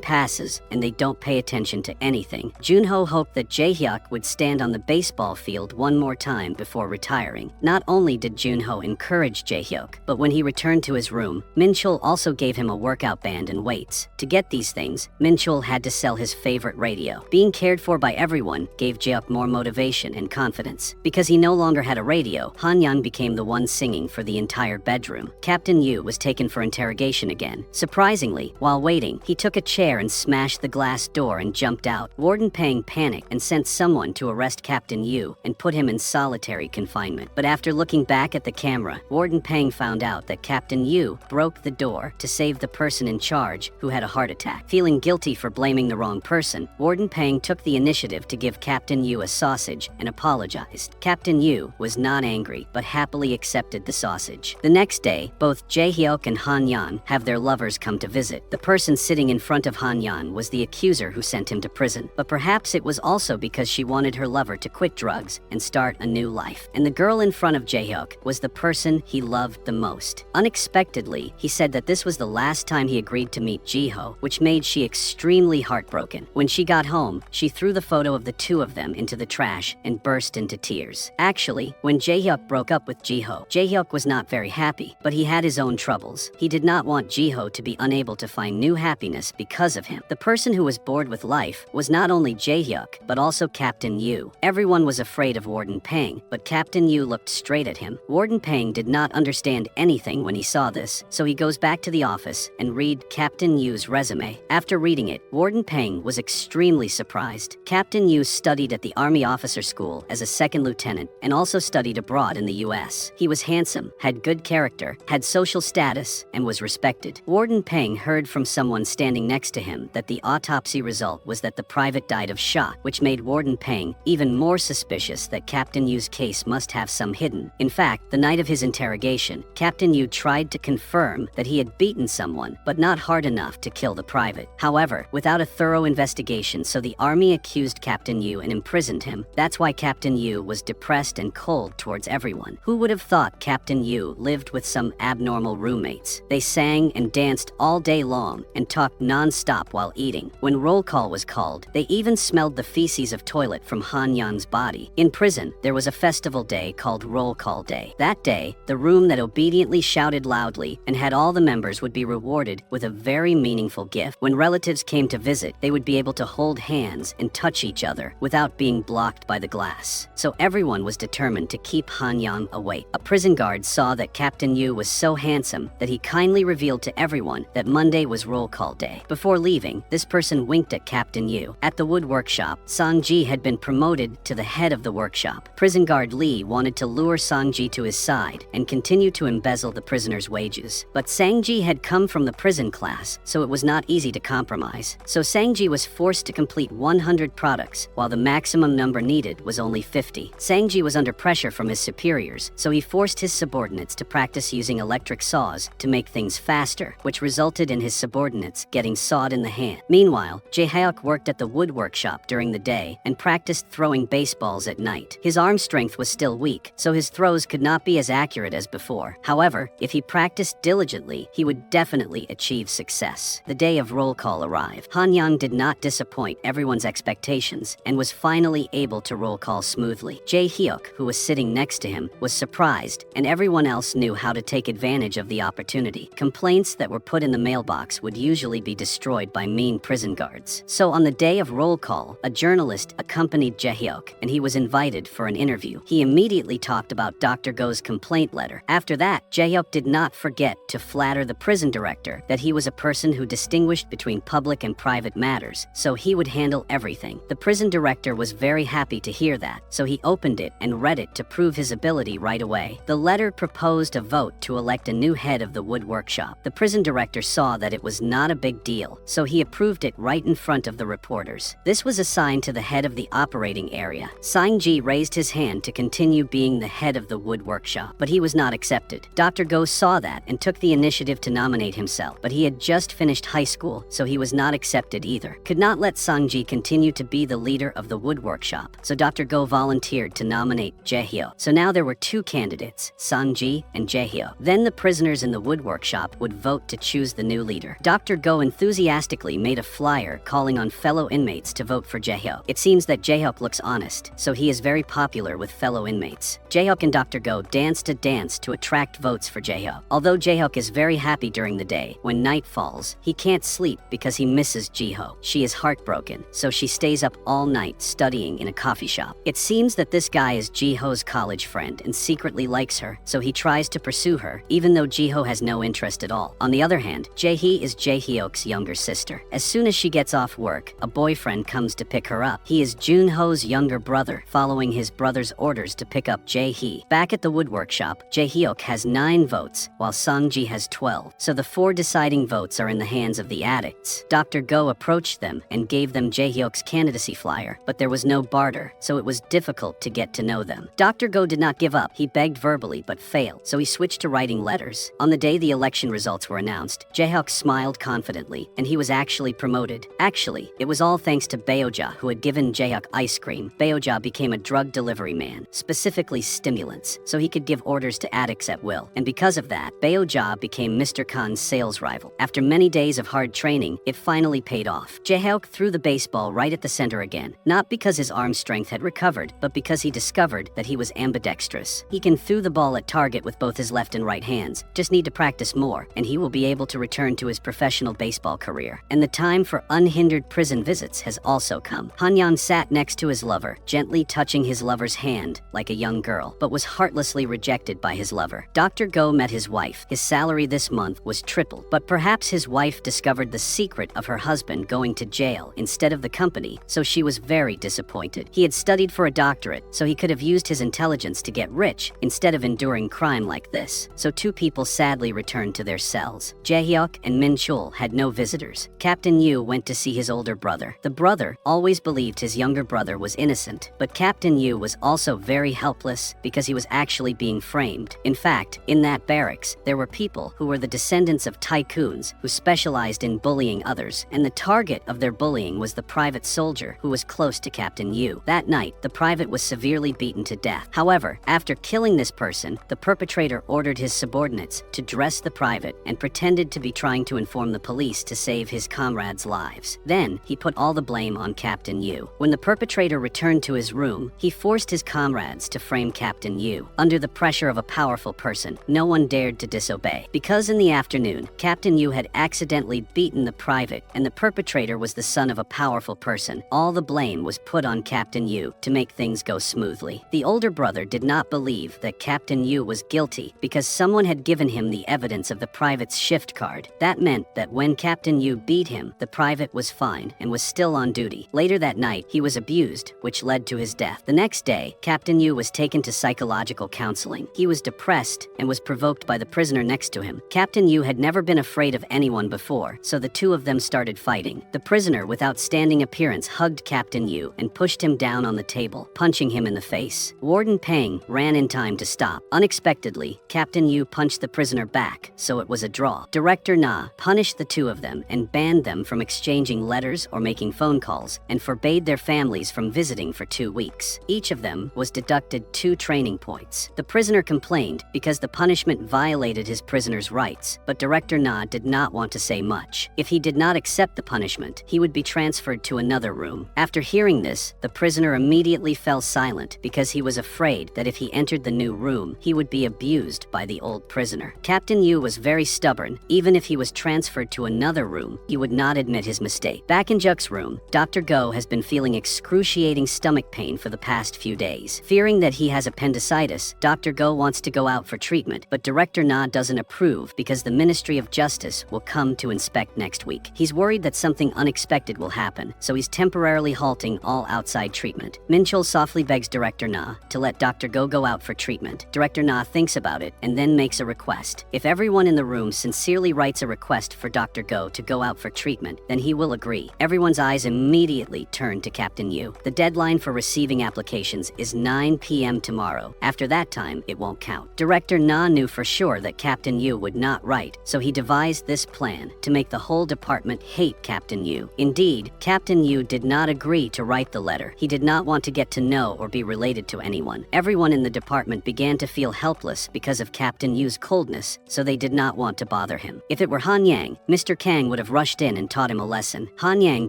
passes, and they don't pay attention to anything. Junho hoped that Jaehyuk would stand on the baseball field one more time before retiring. Not only did Junho encourage Jaehyuk, but when he returned to his room, Minchul also gave him a workout band and weights. To get these things, Minchul had to sell his favorite radio. Being cared for by everyone gave Jaehyuk more motivation and confidence. Because he no longer had a radio, Hanyan became the one singing for the entire bedroom. Captain Yu was taken for interrogation again. Surprisingly, while waiting, he took a chair and smashed the glass door and jumped out. Warden Peng panicked and sent someone to arrest Captain Yu and put him in solitary confinement. But after looking back at the camera, Warden Peng found out that Captain Yu broke the door to save the person in charge who had a heart attack. Feeling guilty for blaming the wrong person, Warden Peng took the initiative to give Captain Yu a sausage and apologized. Captain Yu was not angry, but happily accepted the sausage. The next day, both Jaehyuk and Hanyan have their lovers come to visit. The person sitting in front of Hanyan was the accuser who sent him to prison, but perhaps it was also because she wanted her lover to quit drugs and start a new life. And the girl in front of Jaehyuk was the person he loved the most. Unexpectedly, he said that this was the last time he agreed to meet Jiho, which made she extremely heartbroken. When she got home, she threw the photo of the two of them into the trash and burst into tears. Actually, when Jaehyuk broke up with Jiho, Jaehyuk was not very happy, but he had his own troubles. He did not want Jiho to be unable to find new happiness because of him. The person who was bored with life was not only Jaehyuk, but also Captain Yu. Everyone was afraid of Warden Peng, but Captain Yu looked straight at him. Warden Peng did not understand anything when he saw this, so he goes back to the office and read Captain Yu's resume. After reading it, Warden Peng was extremely surprised. Captain Yu studied at the Army Officer School as a second lieutenant and also studied abroad in the US. He was handsome, had good character, had social status, and was respected. Warden Peng heard from someone standing next to him that the autopsy result was that the private died of shock, which made Warden Peng even more suspicious that Captain Yu's case must have some hidden. In fact, the night of his interrogation, Captain Yu tried to confirm that he had beaten someone, but not hard enough to kill the private. However, without a thorough investigation, so the army accused Captain Yu and imprisoned him. That's why Captain Yu was depressed and cold towards everyone. Who would have thought Captain Yu lived with some abnormal roommates? They sang and danced all day long and talked non-stop while eating. When roll call was called, they even smelled the feces of toilet from Hanyan's body. In prison, there was a festival day called Roll Call Day. That day, the room that obediently shouted loudly and had all the members would be rewarded with a very meaningful gift. When relatives came to visit, they would be able to hold hands and touch each other without being blocked by the glass. So everyone was determined to keep Hanyan awake. A prison guard saw that Captain Yu was so handsome that he kindly revealed to everyone that Monday was roll call day. Before leaving, this person winked at Captain Yu. At the wood workshop, Sangji had been promoted to the head of the workshop. Prison guard Lee wanted to lure Sangji to his side and continue to embezzle the prisoner's wages. But Sangji had come from the prison class, so it was not easy to compromise. So Sangji was forced to complete 100 products, while the maximum number needed was only 50. Sangji was under pressure from his superiors, so he forced his subordinates to practice using electric saws to make things faster, which resulted in his subordinates getting sawed in the hand. Meanwhile, Jaehyuk worked at the wood workshop during the day and practiced throwing baseballs at night. His arm strength was still weak, so his throws could not be as accurate as before. However, if he practiced diligently, he would definitely achieve success. The day of roll call arrived. Hanyan did not disappoint everyone's expectations and was finally able to roll call smoothly. Jaehyuk, who was sitting next to him, was surprised, and everyone else knew how to take advantage of the opportunity. Complaints that were put in the mailbox would usually be destroyed by mean prison guards. So on the day of roll call, a journalist accompanied Jaehyuk, and he was invited for an interview. He immediately talked about Dr. Go's complaint letter. After that, Jaehyuk did not forget to flatter the prison director that he was a person who distinguished between public and private matters, so he would handle everything. The prison director was very happy to hear that, so he opened it and read it to prove his ability right away. The letter proposed a vote to elect a new head of the wood workshop. The prison director saw that it was not a big deal, so he approved it right in front of the reporters. This was assigned to the head of the operating area. Sang-ji raised his hand to continue being the head of the wood workshop, but he was not accepted. Dr. Go saw that and took the initiative to nominate himself, but he had just finished high school, so he was not accepted either. Could not let Sang-ji continue to be the leader of the wood workshop, so Dr. Go volunteered to nominate Jae-hyo. So now there were two candidates, Sang-ji and Jae-hyo. Then the prisoners in the wood workshop would vote to choose the new leader. Dr. Go enthusiastically made a flyer calling on fellow inmates to vote for Jae-hyo. It seems that Jae-hyo looks honest, so he is very popular with fellow inmates. Jae-hyo and Dr. Go danced a dance to attract votes for Jae-hyo. Although Jae-hyo is very happy during the day, when night falls, he can't sleep because he misses Ji-ho. She is heartbroken, so she stays up all night studying in a coffee shop. It seems that this guy is Ji-ho's college friend and secretly likes her, so he tries to pursue her, even though Ji-ho has no interest at all. On the other hand, Jae-hee is Jae-hyuk's younger sister. As soon as she gets off work, a boyfriend comes to pick her up. He is Jun-ho's younger brother, following his brother's orders to pick up Jae-hee. Back at the wood workshop, Jae-hyuk has 9 votes, while Sang-ji has 12, so the 4 deciding votes are in the hands of the addicts. Dr. Go approached them and gave them Jae-hyuk's candidacy flyer, but there was no barter, so it was difficult to get to know them. Dr. Go did not give up. He begged verbally but failed, so he switched to writing letters. On the day the election results were announced, Jae-hyuk smiled confidently, and he was actually promoted. Actually, it was all thanks to Baeoja, who had given Jae-hyuk ice cream. Baeoja became a drug delivery man, specifically stimulants, so he could give orders to addicts at will. And because of that, Baeoja became Mr. Khan's sales rival. After many days of hard training, it finally paid off. Jae-hyuk threw the baseball right at the center again, not because his arm strength had recovered, but because he discovered that he was ambidextrous. He can throw the ball at target with both his left and right hands. Just need to practice more, and he will be able to return to his professional baseball career. And the time for unhindered prison visits has also come. Hanyeon sat next to his lover, gently touching his lover's hand like a young girl, but was heartlessly rejected by his lover. Dr. Go met his wife. His salary this month was tripled, but perhaps his wife discovered the secret of her husband going to jail instead of the company, so she was very disappointed. He had studied for a doctorate, so he could have used his intelligence to get rich instead of enduring crime like this. So two people sadly returned to their cells. Jae-hyuk and Min-chul had no visitors. Captain Yu went to see his older brother. The brother always believed his younger brother was innocent, but Captain Yu was also very helpless because he was actually being framed. In fact, in that barracks, there were people who were the descendants of tycoons who specialized in bullying others, and the target of their bullying was the private soldier who was close to Captain Yu. That night, the private was severely beaten to death. However, after killing this person, the perpetrator ordered his subordinates to dress the private and pretended to be trying to inform the police to save his comrades' lives. Then, he put all the blame on Captain Yu. When the perpetrator returned to his room, he forced his comrades to frame Captain Yu. Under the pressure of a powerful person, no one dared to disobey. Because in the afternoon, Captain Yu had accidentally beaten the private, and the perpetrator was the son of a powerful person, all the blame was put on Captain Yu to make things go smoothly. The older brother did not believe that Captain Yu was guilty because someone had given him the evidence of the private's shift card. That meant that when Captain Yu beat him, the private was fine and was still on duty. Later that night, he was abused, which led to his death. The next day, Captain Yu was taken to psychological counseling. He was depressed and was provoked by the prisoner next to him. Captain Yu had never been afraid of anyone before, so the two of them started fighting. The prisoner, with outstanding appearance, hugged Captain Yu and pushed him down on the table, punching him in the face. Warden Peng ran in time to stop. Unexpectedly, Captain Yu punched the prisoner back, so it was a draw. Director Na punished the two of them and banned them from exchanging letters or making phone calls, and forbade their families from visiting for 2 weeks. Each of them was deducted 2 training points. The prisoner complained because the punishment violated his prisoner's rights, but Director Na did not want to say much. If he did not accept the punishment, he would be transferred to another room. After hearing this, the prisoner immediately fell silent because he was afraid that if he entered the new room, he would be abused by the old prisoner. Captain Yu was very stubborn. Even if he was transferred to another room, he would not admit his mistake. Back in Juk's room, Dr. Go has been feeling excruciating stomach pain for the past few days. Fearing that he has appendicitis, Dr. Go wants to go out for treatment, but Director Na doesn't approve because the Ministry of Justice will come to inspect next week. He's worried that something unexpected will happen, so he's temporarily halting all outside treatment. Min-chul softly begs Director Na to let Dr. Go out for treatment. Director Na thinks about it and then makes a request. If everyone in the room sincerely writes a request for Dr. Go to go out for treatment, then then he will agree. Everyone's eyes immediately turned to Captain Yu. The deadline for receiving applications is 9 p.m. tomorrow. After that time, it won't count. Director Na knew for sure that Captain Yu would not write, so he devised this plan to make the whole department hate Captain Yu. Indeed, Captain Yu did not agree to write the letter. He did not want to get to know or be related to anyone. Everyone in the department began to feel helpless because of Captain Yu's coldness, so they did not want to bother him. If it were Han Yang, Mr. Kang would have rushed in and taught him a lesson. Han Yang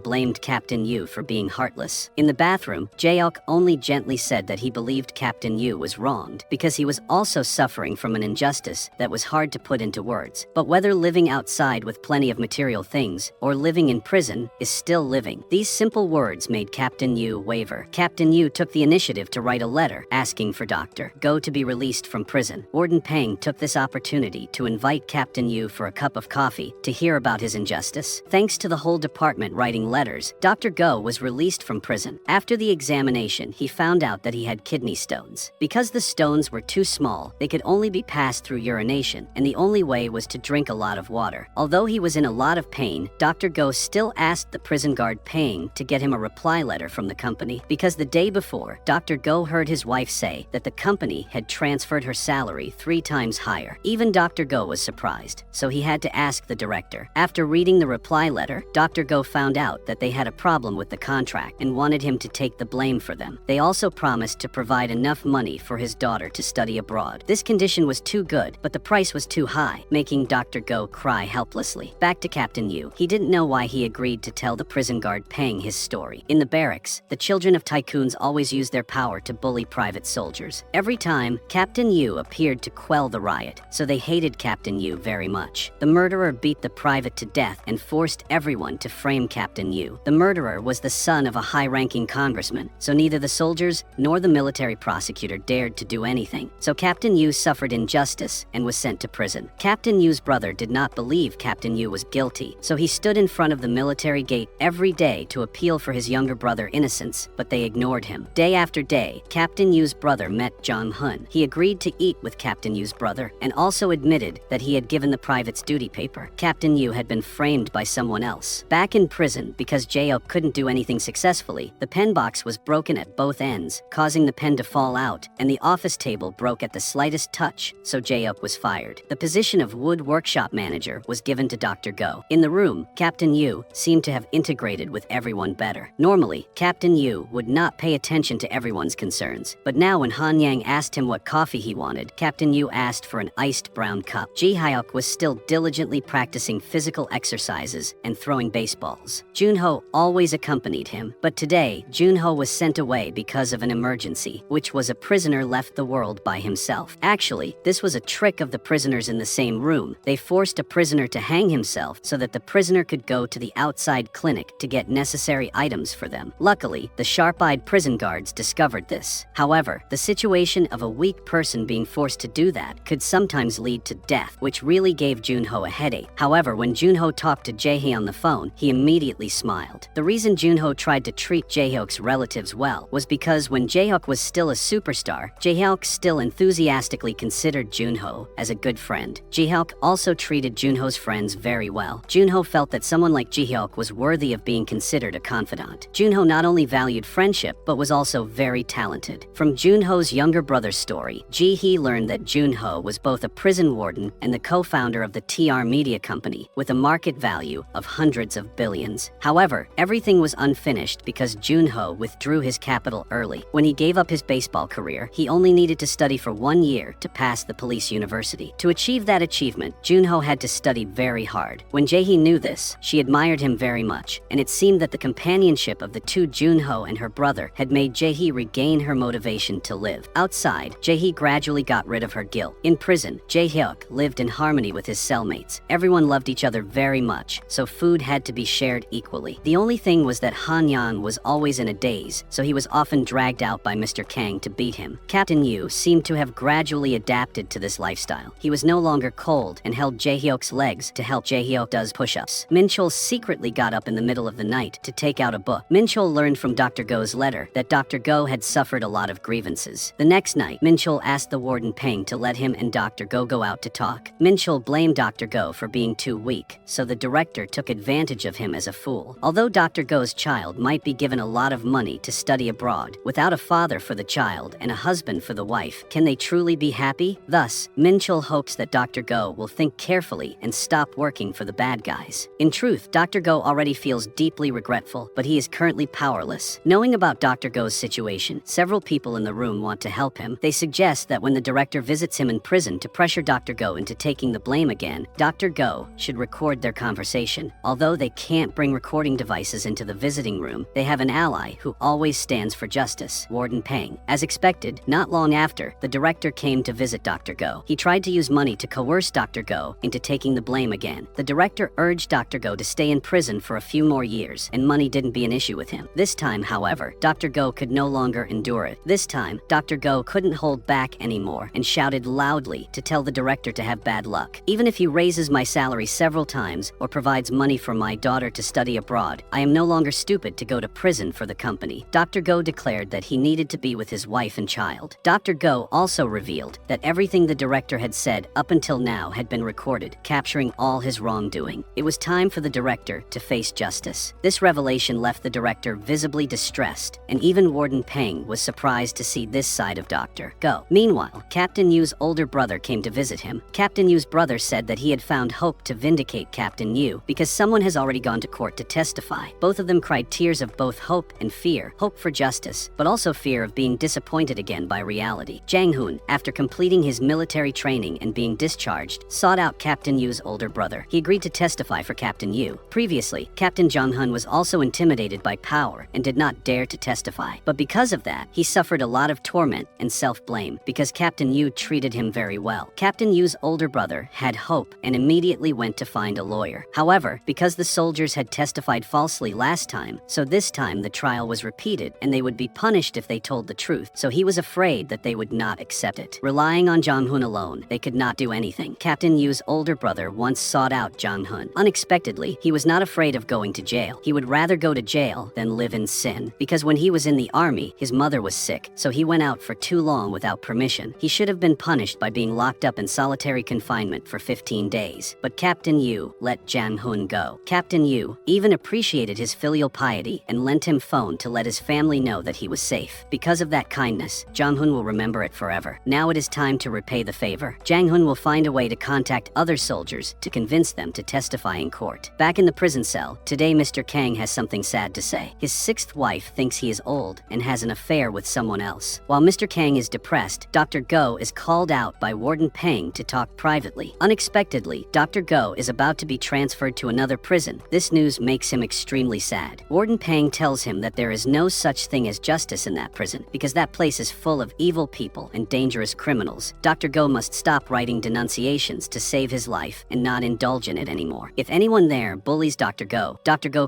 blamed Captain Yu for being heartless. In the bathroom, Jaehyuk only gently said that he believed Captain Yu was wronged because he was also suffering from an injustice that was hard to put into words. But whether living outside with plenty of material things or living in prison is still living. These simple words made Captain Yu waver. Captain Yu took the initiative to write a letter asking for Dr. Go to be released from prison. Warden Peng took this opportunity to invite Captain Yu for a cup of coffee to hear about his injustice. Thanks to the whole department writing letters, Dr. Go was released from prison. After the examination, he found out that he had kidney stones. Because the stones were too small, they could only be passed through urination, and the only way was to drink a lot of water. Although he was in a lot of pain, Dr. Go still asked the prison guard Peng to get him a reply letter from the company because the day before, Dr. Go heard his wife say that the company had transferred her salary 3 times higher. Even Dr. Go was surprised, so he had to ask the director. After reading the reply letter, Dr. Go found out that they had a problem with the contract and wanted him to take the blame for them. They also promised to provide enough money for his daughter to study abroad. This condition was too good, but the price was too high, making Dr. Go cry helplessly. Back to Captain Yu. He didn't know why he agreed to tell the prison guard Peng his story. In the barracks, the children of tycoons always use their power to bully private soldiers. Every time, Captain Yu appeared to quell the riot, so they hated Captain Yu very much. The murderer beat the private to death and forced everyone to frame Captain Yu. The murderer was the son of a high-ranking congressman, so neither the soldiers nor the military prosecutor dared to do anything. So Captain Yu suffered injustice and was sent to prison. Captain Yu's brother did not believe Captain Yu was guilty, so he stood in front of the military gate every day to appeal for his younger brother's innocence, but they ignored him. Day after day, Captain Yu's brother met Jong Hun. He agreed to eat with Captain Yu's brother and also admitted that he had given the private's duty paper. Captain Yu had been framed by someone else. Back in prison, because Jaehyuk couldn't do anything successfully, the pen box was broken at both ends, causing the pen to fall out, and the office table broke at the slightest touch, so Jaehyuk was fired. The position of wood workshop manager was given to Dr. Go. In the room, Captain Yu seemed to have integrated with everyone better. Normally, Captain Yu would not pay attention to everyone's concerns, but now when Han Yang asked him what coffee he wanted, Captain Yu asked for an iced brown cup. Ji-hyuk was still diligently practicing physical exercises and throwing baseballs. Junho always accompanied him, but today, Junho was sent away because of an emergency, which was a prisoner left the world by himself. Actually, this was a trick of the prisoners in the same room. They forced a prisoner to hang himself so that the prisoner could go to the outside clinic to get necessary items for them. Luckily, the sharp-eyed prison guards discovered this. However, the situation of a weak person being forced to do that could sometimes lead to death, which really gave Junho a headache. However, when Junho talked to Jae-hee on the phone, he immediately smiled. The reason Junho tried to treat Jaehyuk's relatives well was because when Jaehyuk was still a superstar, Jaehyuk still enthusiastically considered Junho as a good friend. Jaehyuk also treated Junho's friends very well. Junho felt that someone like Jaehyuk was worthy of being considered a confidant. Junho not only valued friendship, but was also very talented. From Junho's younger brother's story, Ji-hee learned that Junho was both a prison warden and the co-founder of the TR Media Company, with a market value of hundreds of billions. However, everything was unfinished because Junho withdrew his capital early. When he gave up his baseball career, he only needed to study for 1 year to pass the police university. To achieve that achievement, Junho had to study very hard. When Jae-hee knew this, she admired him very much, and it seemed that the companionship of the two Junho and her brother had made Jae-hee regain her motivation to live. Outside, Jae-hee gradually got rid of her guilt. In prison, Jae-hyuk lived in harmony with his cellmates. Everyone loved each other very much, so food had to be shared equally. The only thing was that Han Yan was always in a daze, so he was often dragged out by Mr. Kang to beat him. Captain Yu seemed to have gradually adapted to this lifestyle. He was no longer cold and held Jae-hyuk's legs to help Jae-hyuk does push-ups. Min-chul secretly got up in the middle of the night to take out a book. Min-chul learned from Dr. Go's letter that Dr. Go had suffered a lot of grievances. The next night, Min-chul asked the warden Peng to let him and Dr. Go out to talk. Min-chul blamed Dr. Go for being too weak, so the director took advantage advantage of him as a fool. Although Dr. Go's child might be given a lot of money to study abroad, without a father for the child and a husband for the wife, can they truly be happy? Thus, Min-chul hopes that Dr. Go will think carefully and stop working for the bad guys. In truth, Dr. Go already feels deeply regretful, but he is currently powerless. Knowing about Dr. Go's situation, several people in the room want to help him. They suggest that when the director visits him in prison to pressure Dr. Go into taking the blame again, Dr. Go should record their conversation. Although they can't bring recording devices into the visiting room, they have an ally who always stands for justice, Warden Peng. As expected, not long after, the director came to visit Dr. Go. He tried to use money to coerce Dr. Go into taking the blame again. The director urged Dr. Go to stay in prison for a few more years, and money didn't be an issue with him. This time, however, Dr. Go could no longer endure it. This time, Dr. Go couldn't hold back anymore and shouted loudly to tell the director to have bad luck. Even if he raises my salary several times or provides money for my daughter to study abroad, I am no longer stupid to go to prison for the company. Dr. Go declared that he needed to be with his wife and child. Dr. Go also revealed that everything the director had said up until now had been recorded, capturing all his wrongdoing. It was time for the director to face justice. This revelation left the director visibly distressed, and even Warden Peng was surprised to see this side of Dr. Go. Meanwhile, Captain Yu's older brother came to visit him. Captain Yu's brother said that he had found hope to vindicate Captain Yu because someone has already gone to court to testify. Both of them cried tears of both hope and fear, hope for justice, but also fear of being disappointed again by reality. Jang Hoon, after completing his military training and being discharged, sought out Captain Yu's older brother. He agreed to testify for Captain Yu. Previously, Captain Jang Hun was also intimidated by power and did not dare to testify. But because of that, he suffered a lot of torment and self-blame because Captain Yu treated him very well. Captain Yu's older brother had hope and immediately went to find a lawyer. However, because the soldiers had testified falsely last time, so this time the trial was repeated and they would be punished if they told the truth, so he was afraid that they would not accept it. Relying on Jang Hun alone, they could not do anything. Captain Yu's older brother once sought out Jang Hun. Unexpectedly, he was not afraid of going to jail. He would rather go to jail than live in sin, because when he was in the army, his mother was sick, so he went out for too long without permission. He should have been punished by being locked up in solitary confinement for 15 days. But Captain Yu let Jang Hun go. Captain Yu even appreciated his filial piety and lent him phone to let his family know that he was safe. Because of that kindness, Jang Hun will remember it forever. Now it is time to repay the favor. Jang Hun will find a way to contact other soldiers to convince them to testify in court. Back in the prison cell, today Mr. Kang has something sad to say. His sixth wife thinks he is old and has an affair with someone else. While Mr. Kang is depressed, Dr. Go is called out by Warden Peng to talk privately. Unexpectedly, Dr. Go is about to be transferred to another prison. This news makes him extremely sad. Warden Peng tells him that there is no such thing as justice in that prison because that place is full of evil people and dangerous criminals. Dr. Go must stop writing denunciations to save his life and not indulge in it anymore. If anyone there bullies Dr. Go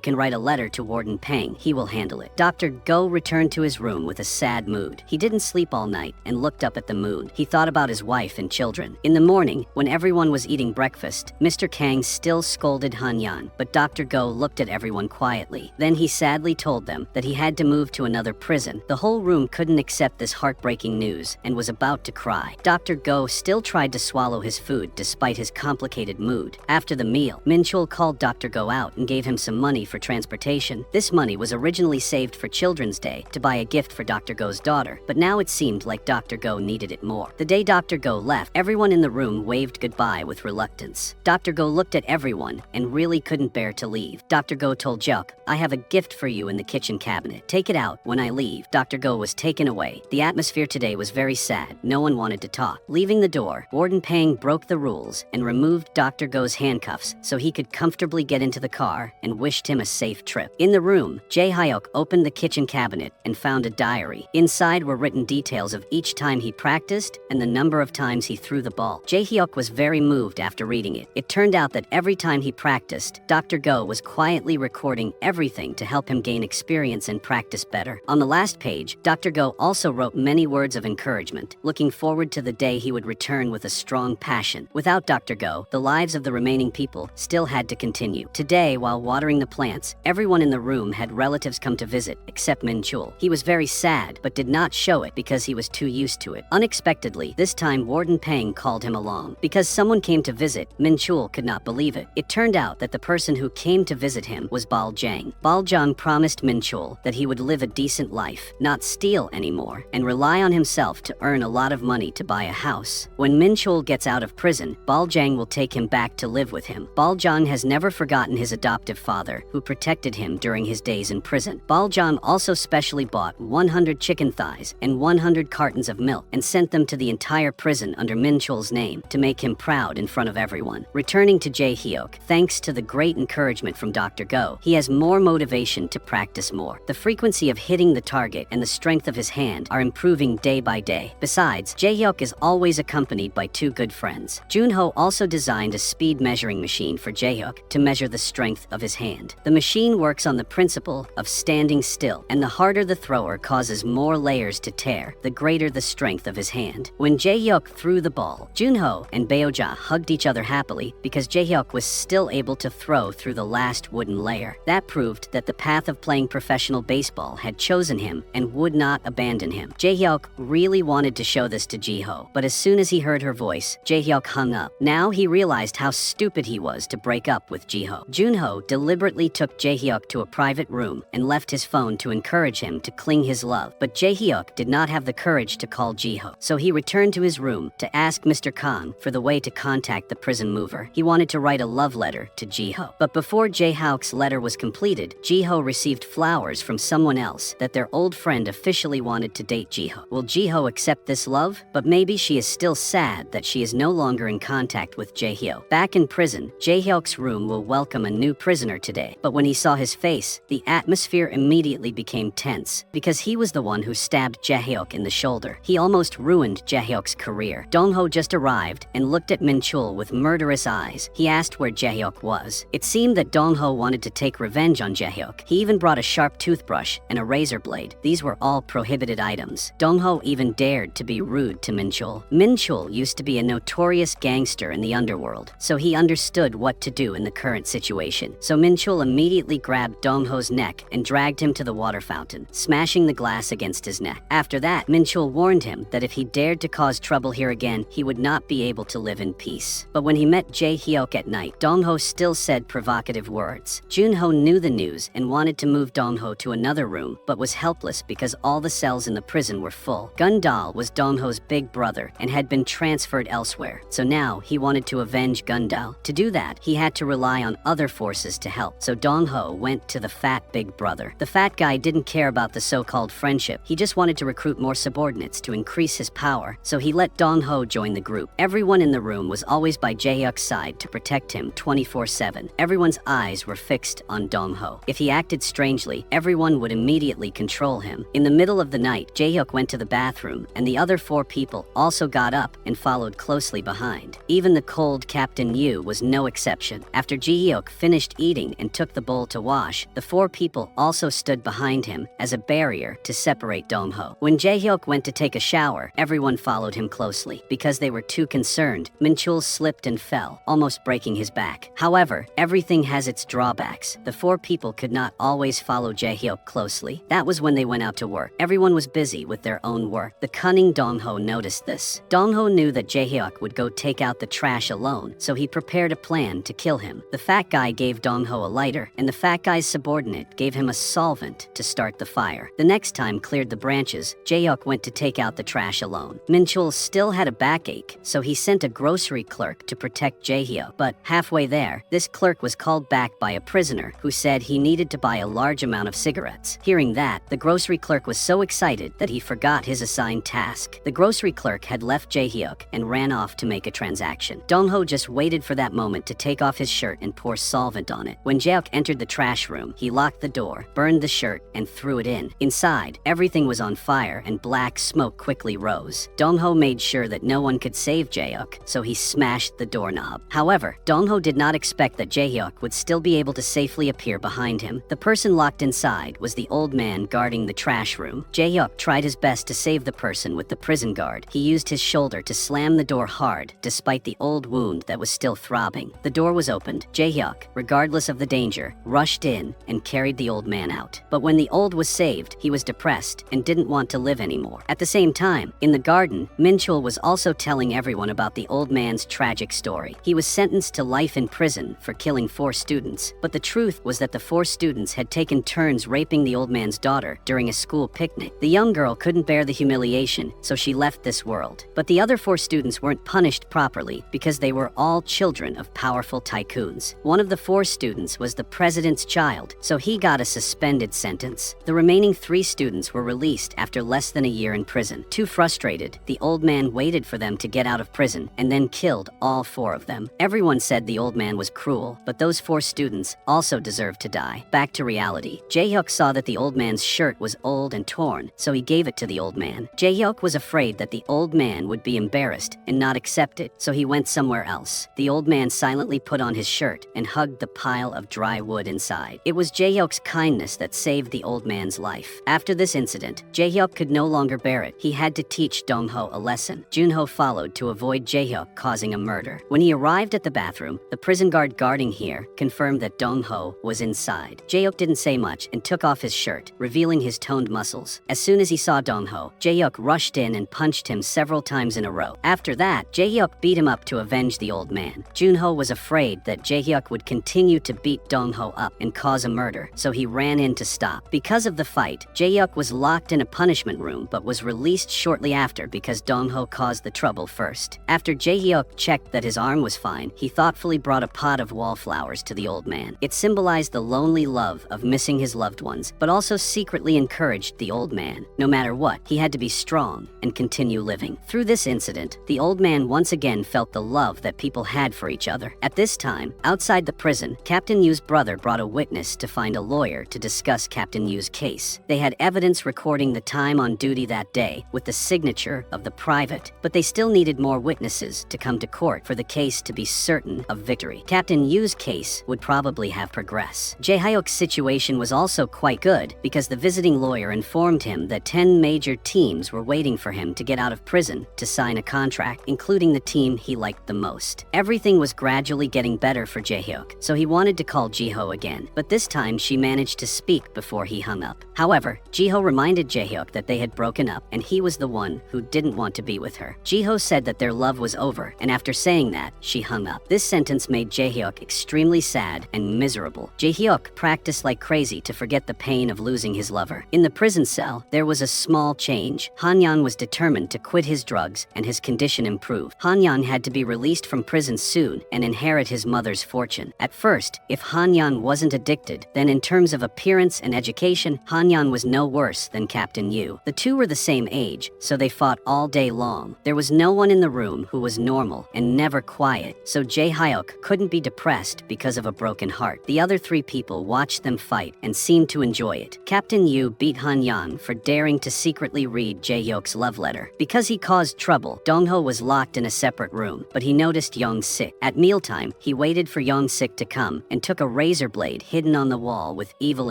can write a letter to Warden Peng. He will handle it. Dr. Go returned to his room with a sad mood. He didn't sleep all night and looked up at the moon. He thought about his wife and children. In the morning, when everyone was eating breakfast, Mr. Kang still scolded Han Yan, but Dr. Go looked at everyone quietly. Then he sadly told them that he had to move to another prison. The whole room couldn't accept this heartbreaking news and was about to cry. Dr. Go still tried to swallow his food despite his complicated mood. After the meal, Min-chul called Dr. Go out and gave him some money for transportation. This money was originally saved for Children's Day to buy a gift for Dr. Go's daughter, but now it seemed like Dr. Go needed it more. The day Dr. Go left, everyone in the room waved goodbye with reluctance. Dr. Go looked at everyone and really couldn't bear to leave. Dr. Go told Juk, "I have a gift for you in the kitchen cabinet. Take it out when I leave." Dr. Go was taken away. The atmosphere today was very sad. No one wanted to talk. Leaving the door, Warden Peng broke the rules and removed Dr. Go's handcuffs so he could comfortably get into the car and wished him a safe trip. In the room, Jae Hyuk opened the kitchen cabinet and found a diary. Inside were written details of each time he practiced and the number of times he threw the ball. Jae Hyuk was very moved after reading it. It turned out that every time he practiced, Dr. Go was quietly recording everything to help him gain experience and practice better. On the last page, Dr. Go also wrote many words of encouragement, looking forward to the day he would return with a strong passion. Without Dr. Go, the lives of the remaining people still had to continue. Today, while watering the plants, everyone in the room had relatives come to visit, except Min-chul. He was very sad, but did not show it because he was too used to it. Unexpectedly, this time Warden Peng called him along. Because someone came to visit, Min-chul could not believe it. It turned out that the person person who came to visit him was Baljang. Baljang promised Minchul that he would live a decent life, not steal anymore, and rely on himself to earn a lot of money to buy a house. When Minchul gets out of prison, Baljang will take him back to live with him. Baljang has never forgotten his adoptive father, who protected him during his days in prison. Baljang also specially bought 100 chicken thighs and 100 cartons of milk and sent them to the entire prison under Minchul's name to make him proud in front of everyone. Returning to Jae-hyuk, thanks to the great encouragement from Dr. Go, he has more motivation to practice more. The frequency of hitting the target and the strength of his hand are improving day by day. Besides, Jae-hyuk is always accompanied by two good friends. Junho also designed a speed measuring machine for Jae-hyuk to measure the strength of his hand. The machine works on the principle of standing still, and the harder the thrower causes more layers to tear, the greater the strength of his hand. When Jae-hyuk threw the ball, Junho and Beoja hugged each other happily because Jae-hyuk was still able to throw through the last wooden layer. That proved that the path of playing professional baseball had chosen him and would not abandon him. Jae-hyuk really wanted to show this to Jiho, but as soon as he heard her voice, Jae-hyuk hung up. Now he realized how stupid he was to break up with Jiho. Junho deliberately took Jae-hyuk to a private room and left his phone to encourage him to cling his love, but Jae-hyuk did not have the courage to call Jiho, so he returned to his room to ask Mr. Kang for the way to contact the prison mover. He wanted to write a love letter to Jiho, but before Jae-hyuk's letter was completed, Jiho received flowers from someone else that their old friend officially wanted to date Jiho. Will Jiho accept this love? But maybe she is still sad that she is no longer in contact with Jae-hyuk. Back in prison, Jae-hyuk's room will welcome a new prisoner today, but when he saw his face, the atmosphere immediately became tense because he was the one who stabbed Jae-hyuk in the shoulder. He almost ruined Jae-hyuk's career. Dongho just arrived and looked at Minchul with murderous eyes. He asked where Jae-hyuk was. It seemed that Dongho wanted to take revenge on Jae-hyuk. He even brought a sharp toothbrush and a razor blade. These were all prohibited items. Dongho even dared to be rude to Minchul. Minchul used to be a notorious gangster in the underworld, so he understood what to do in the current situation. So Minchul immediately grabbed Dongho's neck and dragged him to the water fountain, smashing the glass against his neck. After that, Minchul warned him that if he dared to cause trouble here again, he would not be able to live in peace. But when he met Jae-hyuk at night, Dongho still said provocative words. Junho knew the news and wanted to move Dongho to another room, but was helpless because all the cells in the prison were full. Gundal was Dongho's big brother and had been transferred elsewhere, so now he wanted to avenge Gundal. To do that, he had to rely on other forces to help, so Dongho went to the fat big brother. The fat guy didn't care about the so-called friendship. He just wanted to recruit more subordinates to increase his power, so he let Dongho join the group. Everyone in the room was always by Jae-hyuk's side to protect him 24/7. Everyone's eyes were fixed on Dongho. If he acted strangely, everyone would immediately control him. In the middle of the night, Jae-hyuk went to the bathroom, and the other four people also got up and followed closely behind. Even the cold Captain Yu was no exception. After Jae-hyuk finished eating and took the bowl to wash, the four people also stood behind him as a barrier to separate Dongho. When Jae-hyuk went to take a shower, everyone followed him closely. Because they were too concerned, Minchul slipped and fell, almost breaking his back. However, everything has its drawbacks. The four people could not always follow Jae-hyuk closely. That was when they went out to work. Everyone was busy with their own work. The cunning Dongho noticed this. Dongho knew that Jae-hyuk would go take out the trash alone, so he prepared a plan to kill him. The fat guy gave Dongho a lighter, and the fat guy's subordinate gave him a solvent to start the fire. The next time cleared the branches, Jae-hyuk went to take out the trash alone. Minchul still had a backache, so he sent a grocery clerk to protect Jae-hyuk. But halfway there, this clerk was called back by a prisoner who said he needed to buy a large amount of cigarettes. Hearing that, the grocery clerk was so excited that he forgot his assigned task. The grocery clerk had left Jae-hyuk and ran off to make a transaction. Dongho just waited for that moment to take off his shirt and pour solvent on it. When Jae-hyuk entered the trash room, he locked the door, burned the shirt, and threw it in. Inside, everything was on fire and black smoke quickly rose. Dongho made sure that no one could save Jae-hyuk, so he smashed the doorknob. However, Dongho did not expect that Jae-hyuk would still be able to safely appear behind him. The person locked inside was the old man guarding the trash room. Jae-hyuk tried his best to save the person with the prison guard. He used his shoulder to slam the door hard, despite the old wound that was still throbbing. The door was opened. Jae-hyuk, regardless of the danger, rushed in and carried the old man out. But when the old was saved, he was depressed and didn't want to live anymore. At the same time, in the garden, Minchul was also telling everyone about the old man's tragic story. He was sentenced to life in prison for killing killing 4 students, but the truth was that the 4 students had taken turns raping the old man's daughter during a school picnic. The young girl couldn't bear the humiliation, so she left this world. But the other 4 students weren't punished properly because they were all children of powerful tycoons. One of the 4 students was the president's child, so he got a suspended sentence. The remaining 3 students were released after less than a year in prison. Too frustrated, the old man waited for them to get out of prison and then killed all 4 of them. Everyone said the old man was cruel, but those 4 students also deserved to die. Back to reality. Jae-hyuk saw that the old man's shirt was old and torn, so he gave it to the old man. Jae-hyuk was afraid that the old man would be embarrassed and not accept it, so he went somewhere else. The old man silently put on his shirt and hugged the pile of dry wood inside. It was Jae-hyuk's kindness that saved the old man's life. After this incident, Jae-hyuk could no longer bear it. He had to teach Dong-ho a lesson. Jun-ho followed to avoid Jae-hyuk causing a murder. When he arrived at the bathroom, the prison guard guarding here confirmed that Dong-ho was inside. Jae-hyuk didn't say much and took off his shirt, revealing his toned muscles. As soon as he saw Dong-ho, Jae-hyuk rushed in and punched him several times in a row. After that, Jae-hyuk beat him up to avenge the old man. Jun-ho was afraid that Jae-hyuk would continue to beat Dong-ho up and cause a murder, so he ran in to stop. Because of the fight, Jae-hyuk was locked in a punishment room but was released shortly after because Dong-ho caused the trouble first. After Jae-hyuk checked that his arm was fine, he thoughtfully brought a pot of wallflowers to the old man. It symbolized the lonely love of missing his loved ones, but also secretly encouraged the old man. No matter what, he had to be strong and continue living. Through this incident, the old man once again felt the love that people had for each other. At this time, outside the prison, Captain Yu's brother brought a witness to find a lawyer to discuss Captain Yu's case. They had evidence recording the time on duty that day with the signature of the private, but they still needed more witnesses to come to court for the case to be certain of victory. Captain Yu's case would probably have progress. Jae-hyuk's situation was also quite good because the visiting lawyer informed him that 10 major teams were waiting for him to get out of prison to sign a contract, including the team he liked the most. Everything was gradually getting better for Jae-hyuk, so he wanted to call Ji-ho again, but this time she managed to speak before he hung up. However, Ji-ho reminded Jae-hyuk that they had broken up and he was the one who didn't want to be with her. Ji-ho said that their love was over, and after saying that, she hung up. This sentence made Jae-hyuk extremely sad and miserable. Jae-hyuk practiced like crazy to forget the pain of losing his lover. In the prison cell, there was a small change. Han-yeon was determined to quit his drugs and his condition improved. Han-yeon had to be released from prison soon and inherit his mother's fortune. At first, if Han-yeon wasn't addicted, then in terms of appearance and education, Han-yeon was no worse than Captain Yu. The two were the same age, so they fought all day long. There was no one in the room who was normal and never quiet, so Jae-hyuk couldn't be depressed because of a broken heart. The other 3 people watched them fight and seemed to enjoy it. Captain Yu beat Han-yeon for daring to secretly read Jae-hyuk's love letter. Because he caused trouble, Dong-ho was locked in a separate room, but he noticed Young-sik. At mealtime, he waited for Young-sik to come and took a razor blade hidden on the wall with evil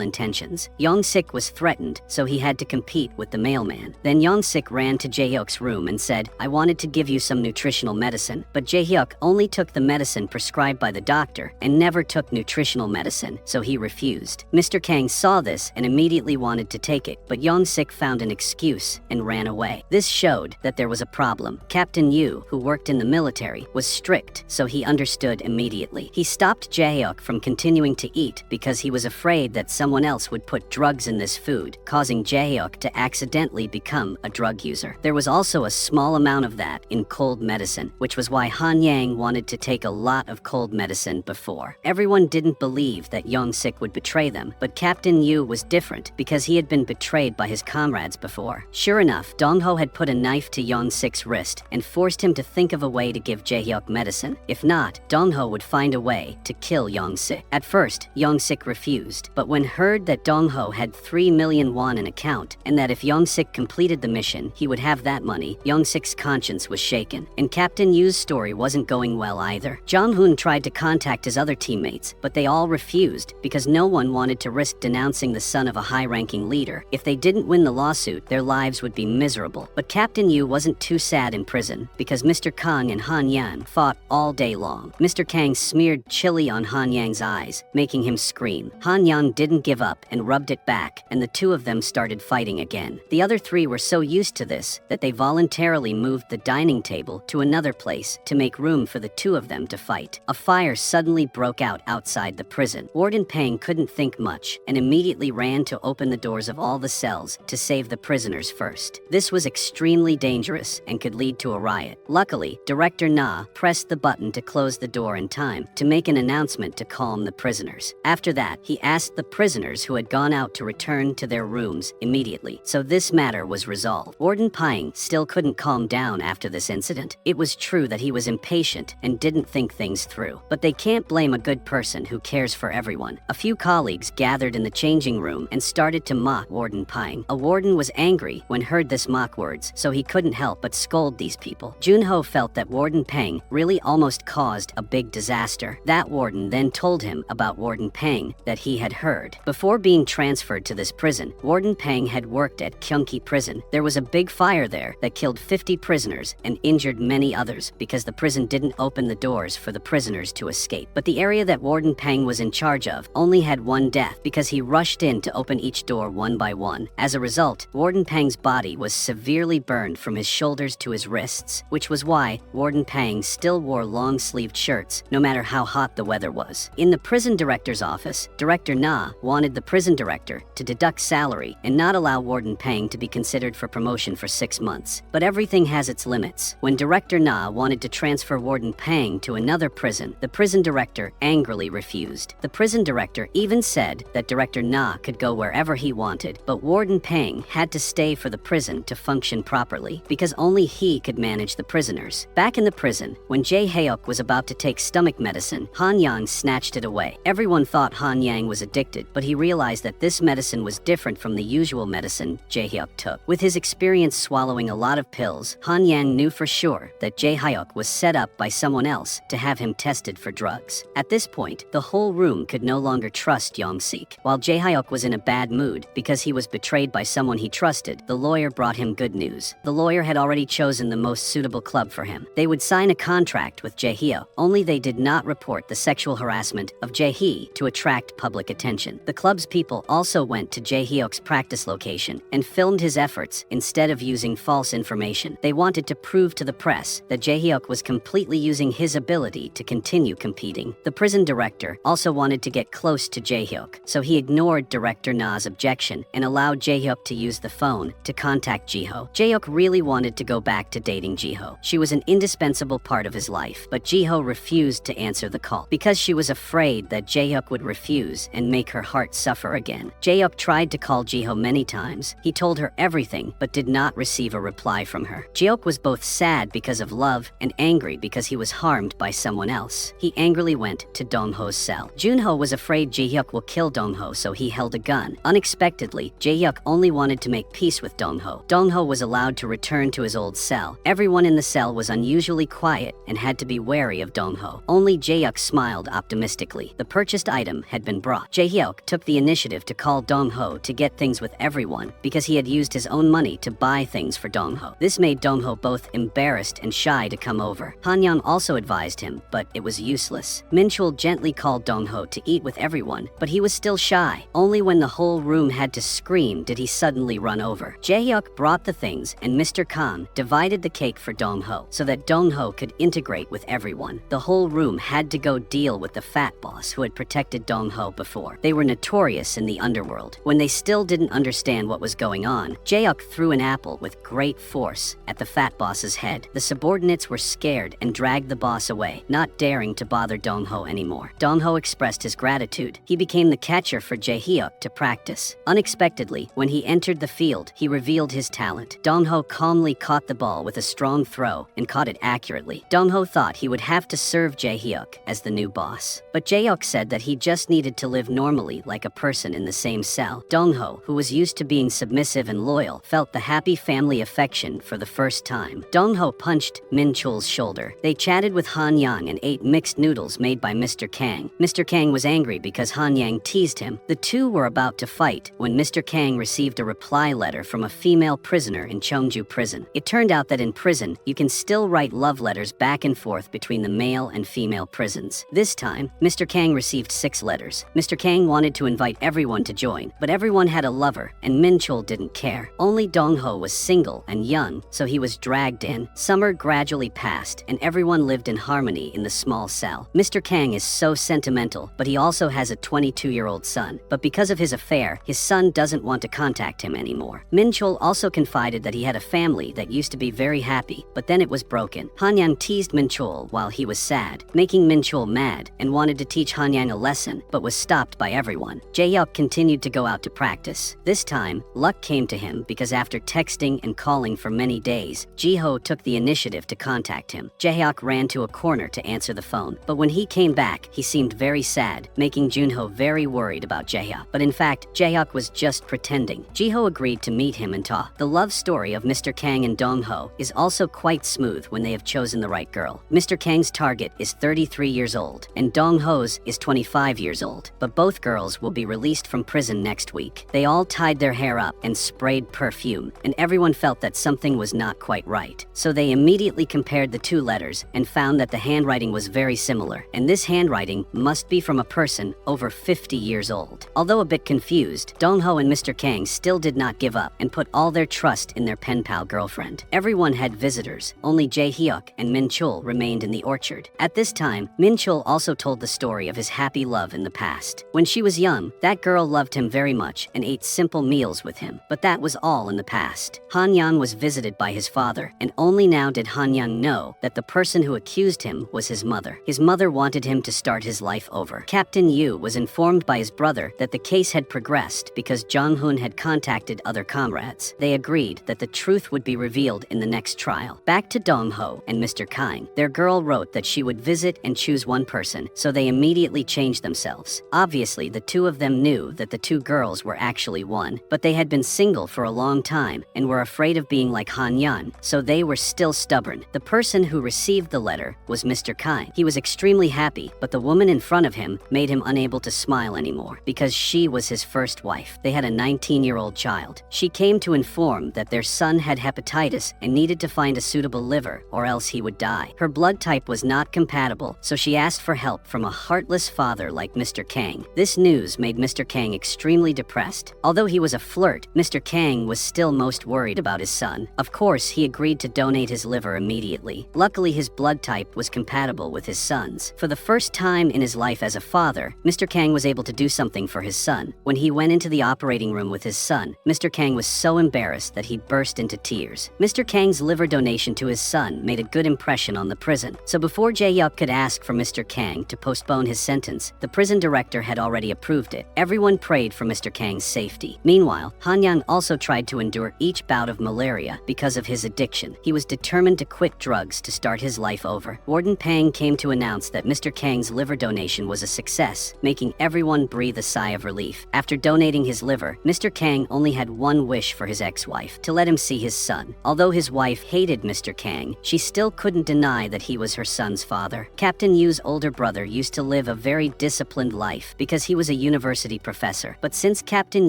intentions. Young-sik was threatened, so he had to compete with the mailman. Then Young-sik ran to Jae-hyuk's room and said, "I wanted to give you some nutritional medicine," but Jae-hyuk only took the medicine prescribed by the doctor and never took nutritional medicine, so he refused. Mr. Kang saw this and immediately wanted to take it, but Young-sik found an excuse and ran away. This showed that there was a problem. Captain Yu, who worked in the military, was strict, so he understood immediately. He stopped Jae-hyuk from continuing to eat because he was afraid that someone else would put drugs in this food, causing Jae-hyuk to accidentally become a drug user. There was also a small amount of that in cold medicine, which was why Han Yang wanted to take a lot of cold medicine before. Everyone didn't believe that Young-sik would betray them, but Captain Yu was different because he had been betrayed by his comrades before. Sure enough, Dong-ho had put a knife to Young-sik's wrist and forced him to think of a way to give Jae-hyuk medicine. If not, Dong-ho would find a way to kill Young-sik. At first, Young-sik refused, but when heard that Dong-ho had 3 million won in account and that if Young-sik completed the mission, he would have that money, Young-sik's conscience was shaken. And Captain Yu's story wasn't going well either. Jong-hoon tried to contact his other teammates, but they all refused because no one wanted to risk denouncing the son of a high-ranking leader. If they didn't win the lawsuit, their lives would be miserable. But Captain Yu wasn't too sad in prison because Mr. Kang and Han Yan fought all day long. Mr. Kang smeared chili on Han Yang's eyes, making him scream. Han Yang didn't give up and rubbed it back, and the two of them started fighting again. The other 3 were so used to this that they voluntarily moved the dining table to another place to make room for the 2 of them to fight. A fire suddenly suddenly broke out outside the prison. Warden Peng couldn't think much and immediately ran to open the doors of all the cells to save the prisoners first. This was extremely dangerous and could lead to a riot. Luckily, Director Na pressed the button to close the door in time to make an announcement to calm the prisoners. After that, he asked the prisoners who had gone out to return to their rooms immediately, so this matter was resolved. Warden Peng still couldn't calm down after this incident. It was true that he was impatient and didn't think things through, but they can't blame a good person who cares for everyone. A few colleagues gathered in the changing room and started to mock Warden Peng. A warden was angry when heard this mock words, so he couldn't help but scold these people. Junho felt that Warden Peng really almost caused a big disaster. That warden then told him about Warden Peng that he had heard. Before being transferred to this prison, Warden Peng had worked at Kyungki prison. There was a big fire there that killed 50 prisoners and injured many others because the prison didn't open the doors for the prisoners to escape. But the area that Warden Peng was in charge of only had one death because he rushed in to open each door one by one. As a result, Warden Peng's body was severely burned from his shoulders to his wrists, which was why Warden Peng still wore long-sleeved shirts no matter how hot the weather was. In the prison director's office, Director Na wanted the prison director to deduct salary and not allow Warden Peng to be considered for promotion for 6 months. But everything has its limits. When Director Na wanted to transfer Warden Peng to another prison, the prison director angrily refused. The prison director even said that Director Na could go wherever he wanted, but Warden Peng had to stay for the prison to function properly because only he could manage the prisoners. Back in the prison, when Jae Hyuk was about to take stomach medicine, Han Yang snatched it away. Everyone thought Han Yang was addicted, but he realized that this medicine was different from the usual medicine Jae Hyuk took. With his experience swallowing a lot of pills, Han Yang knew for sure that Jae Hyuk was set up by someone else to have him tested for drugs. At this point, the whole room could no longer trust Yong-sik. While Jae Hyuk was in a bad mood because he was betrayed by someone he trusted, the lawyer brought him good news. The lawyer had already chosen the most suitable club for him. They would sign a contract with Jae Hyuk, only they did not report the sexual harassment of Jae Hee to attract public attention. The club's people also went to Jae Hyuk's practice location and filmed his efforts instead of using false information. They wanted to prove to the press that Jae Hyuk was completely using his ability to continue competing. The prison director also wanted to get close to Jae Hyuk, so he ignored Director Na's objection and allowed Jae Hyuk to use the phone to contact Jiho. Jae Hyuk really wanted to go back to dating Jiho. She was an indispensable part of his life, but Jiho refused to answer the call because she was afraid that Jae Hyuk would refuse and make her heart suffer again. Jae Hyuk tried to call Jiho many times. He told her everything but did not receive a reply from her. Jae Hyuk was both sad because of love and angry because he was harmed by someone else. He angrily went to Dong-ho's cell. Junho was afraid Jae Hyuk will kill Dong-ho, so he held a gun. Unexpectedly, Jae Hyuk only wanted to make peace with Dong-ho. Dong-ho was allowed to return to his old cell. Everyone in the cell was unusually quiet and had to be wary of Dong-ho. Only Jae Hyuk smiled optimistically. The purchased item had been brought. Jae Hyuk took the initiative to call Dong-ho to get things with everyone because he had used his own money to buy things for Dong-ho. This made Dong-ho both embarrassed and shy to come over. Han Yang also advised him, but it was useless. Min-chul gently called Dong-ho to eat with everyone, but he was still shy. Only when the whole room had to scream did he suddenly run over. Jae Hyuk brought the things and Mr. Kang divided the cake for Dong-ho so that Dong-ho could integrate with everyone. The whole room had to go deal with the fat boss who had protected Dong-ho before. They were notorious in the underworld. When they still didn't understand what was going on, Jae Hyuk threw an apple with great force at the fat boss's head. The subordinates were scared and dragged the boss away, not daring to bother Dong-ho anymore. Dong-ho expressed his gratitude. He became the catcher for Jae Hyuk to practice. Unexpectedly, when he entered the field, he revealed his talent. Dong-ho calmly caught the ball with a strong throw and caught it accurately. Dong-ho thought he would have to serve Jae Hyuk as the new boss. But Jae Hyuk said that he just needed to live normally like a person in the same cell. Dong-ho, who was used to being submissive and loyal, felt the happy family affection for the first time. Dong-ho punched Min-chul's shoulder. They chatted with Han Yang and ate mixed noodles made by Mr. Kang. Mr. Kang was angry because Han Yang teased him. The two were about to fight when Mr. Kang received a reply letter from a female prisoner in Cheongju prison. It turned out that in prison, you can still write love letters back and forth between the male and female prisons. This time, Mr. Kang received 6 letters. Mr. Kang wanted to invite everyone to join, but everyone had a lover, and Min-chul didn't care. Only Dong-ho was single and young, so he was dragged in. Summer gradually passed, and everyone lived in harmony in the small cell. Meanwhile, Mr. Kang is so sentimental, but he also has a 22-year-old son. But because of his affair, his son doesn't want to contact him anymore. Min-chul also confided that he had a family that used to be very happy, but then it was broken. Han-yang teased Min-chul while he was sad, making Min-chul mad and wanted to teach Han-yang a lesson, but was stopped by everyone. Jae-hyuk continued to go out to practice. This time, luck came to him because after texting and calling for many days, Ji-ho took the initiative to contact him. Jae-hyuk ran to a corner to answer the phone, but when he came back, he seemed very sad, making Junho very worried about Jae-hyuk. But in fact, Jae-hyuk was just pretending. Ji-ho agreed to meet him and talk. The love story of Mr. Kang and Dong-ho is also quite smooth when they have chosen the right girl. Mr. Kang's target is 33 years old, and Dong-ho's is 25 years old, but both girls will be released from prison next week. They all tied their hair up and sprayed perfume, and everyone felt that something was not quite right. So they immediately compared the two letters and found that the handwriting was very similar, and this handwriting must be from a person over 50 years old. Although a bit confused, Dong-ho and Mr. Kang still did not give up and put all their trust in their pen pal girlfriend. Everyone had visitors. Only Jae-hyuk and Min-chul remained in the orchard. At this time, Min-chul also told the story of his happy love in the past. When she was young, that girl loved him very much and ate simple meals with him, but that was all in the past. Han-yang was visited by his father, and only now did Han-yang know that the person who accused him was his mother. His mother wanted him to start his life over. Captain Yu was informed by his brother that the case had progressed because Jong-hoon had contacted other comrades. They agreed that the truth would be revealed in the next trial. Back to Dong-ho and Mr. Kang. Their girl wrote that she would visit and choose one person, so they immediately changed themselves. Obviously, the two of them knew that the two girls were actually one, but they had been single for a long time and were afraid of being like Han-yan, so they were still stubborn. The person who received the letter was Mr. Kang. He was extremely happy, but the woman in front of him made him unable to smile anymore because she was his first wife. They had a 19-year-old child. She came to inform that their son had hepatitis and needed to find a suitable liver or else he would die. Her blood type was not compatible, so she asked for help from a heartless father like Mr. Kang. This news made Mr. Kang extremely depressed. Although he was a flirt, Mr. Kang was still most worried about his son. Of course, he agreed to donate his liver immediately. Luckily, his blood type was compatible with his son's. For the first time in his life as a father, Mr. Kang was able to do something for his son. When he went into the operating room with his son, Mr. Kang was so embarrassed that he burst into tears. Mr. Kang's liver donation to his son made a good impression on the prison. So before Jae-hyuk could ask for Mr. Kang to postpone his sentence, the prison director had already approved it. Everyone prayed for Mr. Kang's safety. Meanwhile, Han-yang also tried to endure each bout of malaria because of his addiction. He was determined to quit drugs to start his life over. Warden Pang came to announce that Mr. Kang's liver donation was a success, making everyone breathe a sigh of relief. After donating his liver, Mr. Kang only had one wish for his ex-wife, to let him see his son. Although his wife hated Mr. Kang, she still couldn't deny that he was her son's father. Captain Yu's older brother used to live a very disciplined life because he was a university professor. But since Captain